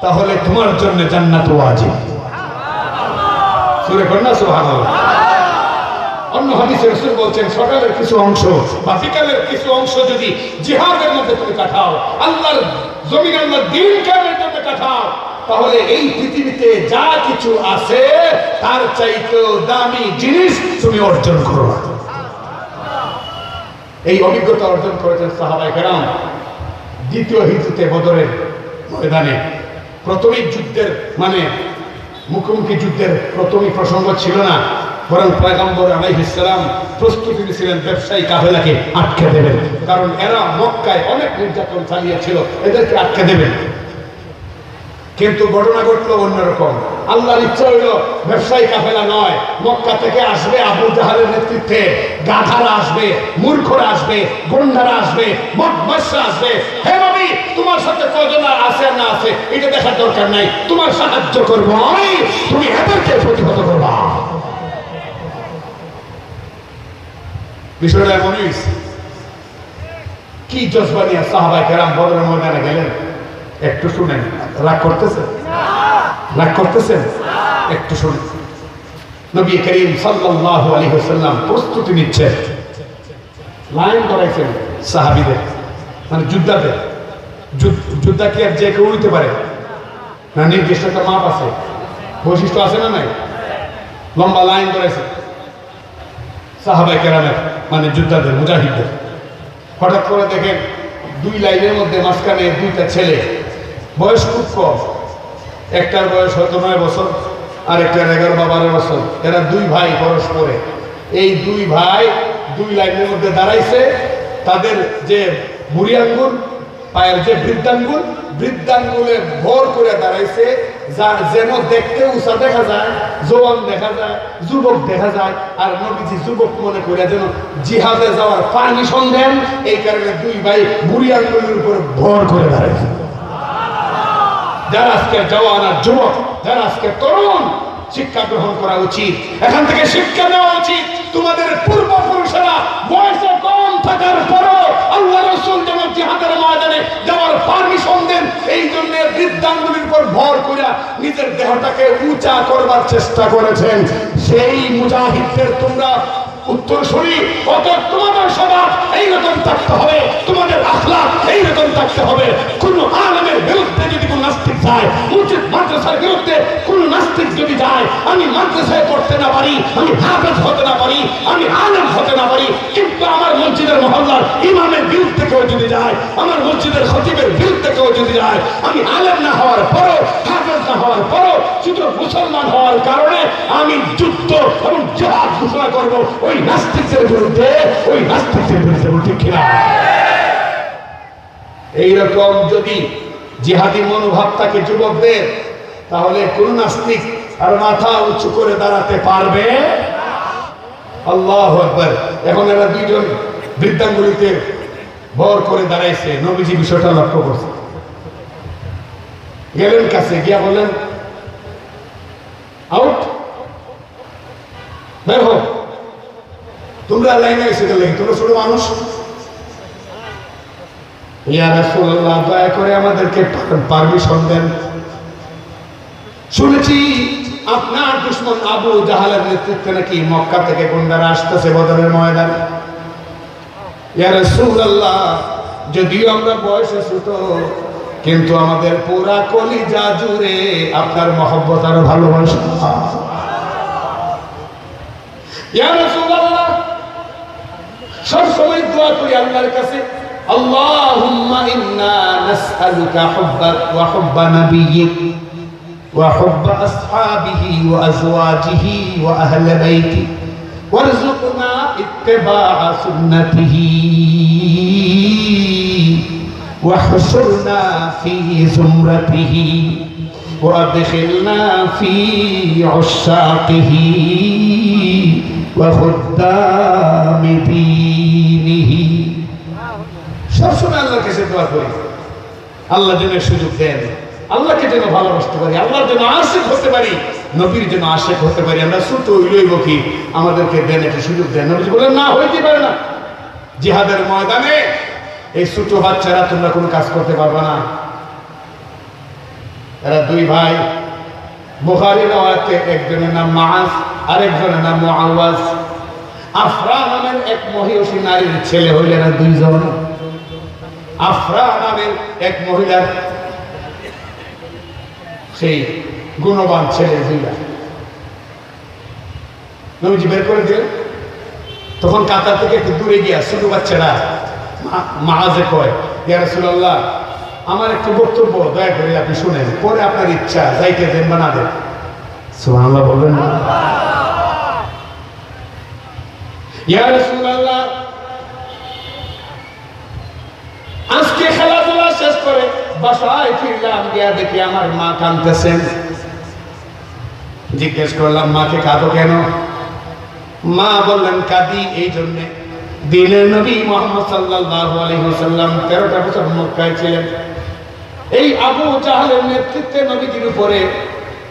তাহলে তোমার জন্য জান্নাত ওয়াজিব। সূরা কন্যা সুবহানাল্লাহ। অন্য হাদিসে রাসূল বলছেন, সকালের কিছু অংশ বা বিকালের কিছু অংশ যদি জিহাদের মধ্যে তুমি কাটাও, আল্লাহর জমিন, আল্লাহর দ্বীন কায়েমের জন্য কাটাও, তাহলে এই পৃথিবীতে যা কিছু আছে তার চাইতেও দামি জিনিস তুমি অর্জন করো। এই অভিজ্ঞতা অর্জন করেছেন সাহাবায়ে কেরাম দ্বিতীয় হিজরতে বদরের ময়দানে। প্রথমেই যুদ্ধের মানে মুখোমুখি যুদ্ধের প্রথমেই প্রসঙ্গ ছিল না, বরং পয়গম্বর আলাইহিস সালাম প্রস্তুতি নিয়েছিলেন ব্যবসায়ী কাফেলাকে আটকে দেবেন, কারণ এরা মক্কায় অনেক নির্যাতন চালিয়েছিল, এদেরকে আটকে দেবেন। কিন্তু ঘটনা ঘটলো অন্যরকম। আল্লাহর ইচ্ছা হইল ব্যবসায়ী কাফেলা নয়, মক্কা থেকে আসবে আবু জাহালের নেতৃত্বে গাধারা আসবে, মূর্খরা আসবে, গুন্ডারা আসবে, বদমাশরা আসবে। হে নবী, তোমার সাথে কয়জন আছে না আছে এটা দেখার দরকার নাই, তোমার সাহায্য করবো আমি, তুমি এদেরকে প্রতিহত করবা। বিষয়টা এমন হয়েছে। কি জজবা নিয়ে সাহাবায়ে কেরাম বদরের ময়দানে গেলেন, একটু শুনেন। রাগ করতেছেন? রাগ করতেছেন? একটু শুনেন। নবী করিম সাল্লাল্লাহু আলাইহি ওয়াসাল্লাম প্রস্তুতি নিচ্ছেন, লাইন করাইছেন সাহাবীদের, মানে যোদ্ধাদের। যোদ্ধা কি আর যে কেউ হইতে পারে না? নির্দিষ্ট একটা মাপ আছে, বৈশিষ্ট্য আছে না নাই? লম্বা লাইন করাইছে। সাহাবায়ে কেরামের, মানে যোদ্ধাদের, মুজাহিদদের। হঠাৎ করে দেখেন দুই লাইনের মধ্যে মাঝখানে দুইটা ছেলে, বয়স খুব কম, একটার বয়স হয়তো 9 বছর আর একটার 11 বা 12 বছর। এরা দুই ভাই পরস্পরে, এই দুই ভাই দুই লাইনের মধ্যে দাঁড়াইছে। তাদের যে বুড়ি আঙ্গুল, পায়ের যে বৃদ্ধাঙ্গুলে ভর করে দাঁড়াইছে, যেন দেখতে উঁচা দেখা যায়, জওয়ান দেখা যায়, যুবক দেখা যায়। আর নবীজি যুবক মনে করে যেন জিহাদে যাওয়ার পারমিশন দেন, এই কারণে দুই ভাই বুড়ি আঙ্গুলের উপর ভর করে দাঁড়াইছে। যারা আজকে জওয়ান আর যুবক, যারা আজকে তরুণ, শিক্ষা গ্রহণ করা উচিত, এখান থেকে শিক্ষা নেওয়া উচিত। তোমাদের পূর্বপুরুষেরা বয়সে কম থাকার পরও আল্লাহ রাসূল যেমন জিহাদের ময়দানে যাওয়ার পারমিশন দেন, এই জন্য বৃদ্ধাঙ্গুলির উপর ভর করে নিজের দেহটাকে উঁচা করবার চেষ্টা করেছেন। সেই মুজাহিদদের তোমরা উত্তরসূরি, অতএব তোমাদের স্বভাব এইরকম থাকতে হবে, তোমাদের আখলাক এইরকম থাকতে হবে। কোন আলেমের বিরুদ্ধে যদি কোন নাস্তিক যায়, মসজিদ মাদ্রাসার বিরুদ্ধে কোন নাস্তিক যদি যায়, আমি মাদ্রাসায় পড়তে না পারি, আমি হাফেজ হতে না পারি, আমি আলেম হতে না পারি, কিন্তু আমার মসজিদের মহল্লার ইমামের বিরুদ্ধে কেউ যদি যায়, আমার মসজিদের খতিবের বিরুদ্ধে কেউ যদি যায়, আমি আলেম না হওয়ার পরও, হাফেজ না হওয়ার পরও, শুধু মুসলমান হওয়ার কারণে আমি যুদ্ধ এবং জিহাদ ঘোষণা করবো ওই নাস্তিকদের বিরুদ্ধে, ওই নাস্তিকদের বিরুদ্ধে। ঠিক কিনা? এইরকম যদি জিহাদি মনোভাব থাকে যুবকদের, তাহলে কোন নাস্তিক আর মাথা উঁচু করে দাঁড়াতে পারবে? আল্লাহু আকবার। এখন এরা দুইজন বৃদ্ধাঙ্গুলিতে ভর করে দাঁড়াইছে, নবীজি বিষয়টা লক্ষ্য করছে, গেলেন কাছে গিয়া বলেন, আউট, বের হো। তোমরা লাইনে এসে গেলে, তোমরা ছোট মানুষ। ইয়া রাসূলুল্লাহ, দয়া করে আমাদেরকে পারমিশন দেন। শুনেছি আপনার দুশমন আবু জাহালের নেতৃত্বে নাকি মক্কা থেকে গুন্ডারা আসতেছে বদরের ময়দানে। ইয়া রাসূলুল্লাহ, যদিও আমরা বয়সে ছোট, কিন্তু আমাদের পুরা কলিজা জুড়ে আপনার মহব্বত আর ভালোবাসা। ইয়া রাসূলুল্লাহ, সব সময় দোয়া করি আল্লাহর কাছে, আল্লাহুম্মা ইন্না নাসআলুকা হুব্বাক ওয়া হুব্বা নাবিয়্যিক ওয়া হুব্বা আসহাবিহি ওয়া আজওয়াজিহি ওয়া আহলি বাইতি ওয়ারযুকনা ইত্তিবা'a সুন্নতিহি واحشرنا في زمرته وادخلنا في عشاقه وخدام دينه। সবসময় আল্লাহর কাছে দোয়া করি, আল্লাহ যেন সুযোগ দেন, আল্লাহকে যেন ভালোবাসতে পারি, আল্লাহর যেন আশিক হতে পারি, নবীর যেন আশিক হতে পারি। আমরা ছোট হইলইব কি, আমাদেরকে দেন, একটা সুযোগ দেন। নবী বলেন, না হইতে পারে না। জিহাদের ময়দানে এই ছোট বাচ্চারা তোমরা কোনো কাজ করতে পারবে না। এরা দুই ভাই, বুখারী রাওয়াতে একজনের নাম মাআজ, আরেকজনের নাম মুআওয়াজ। আফরা নামের এক মহিষী নারীর ছেলে হইলেন এরা দুইজন। আফরা নামের এক মহিলার সেই গুণবান ছেলে দুইটা। নবীজি বের করে দিলেন। তখন কাতার থেকে একটু দূরে গিয়া ছোট বাচ্চারা মাআজে কয়, ইয়া রাসূলুল্লাহ, আমার একটু বক্তব্য দয়া করে আপনি শুনেন, পরে আপনার ইচ্ছা যাইতে দেন বা না দেন। সুবহানাল্লাহ বলবেন না? ইয়া রাসূলুল্লাহ, আজকে খেলাধুলা শেষ করে বাসায় ফিরলাম, গিয়া দেখি আমার মা কাঁদতেছেন। জিজ্ঞেস করলাম, মাকে কাঁদো কেন? মা বললেন, কাঁদি এই জন্যে, দিনের নবী মুহাম্মদ সাল্লাল্লাহু আলাইহি ওয়াসাল্লাম 13টা বছর মক্কায় ছিলেন। এই আবু জাহলের নেতৃত্বে নবীজির উপরে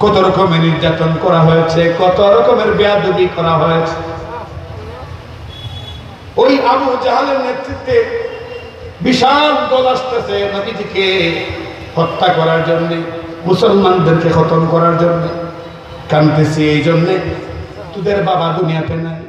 কত রকমের নির্যাতন করা হয়েছে, কত রকমের বেয়াদবি করা হয়েছে। ওই আবু জাহলের নেতৃত্বে বিশাল দল আসতেছে নবীজিকে হত্যা করার জন্য, মুসলমানদেরকে খতম করার জন্য। কাঁদতেছি এই জন্যে, তোদের বাবা দুনিয়াতে নাই,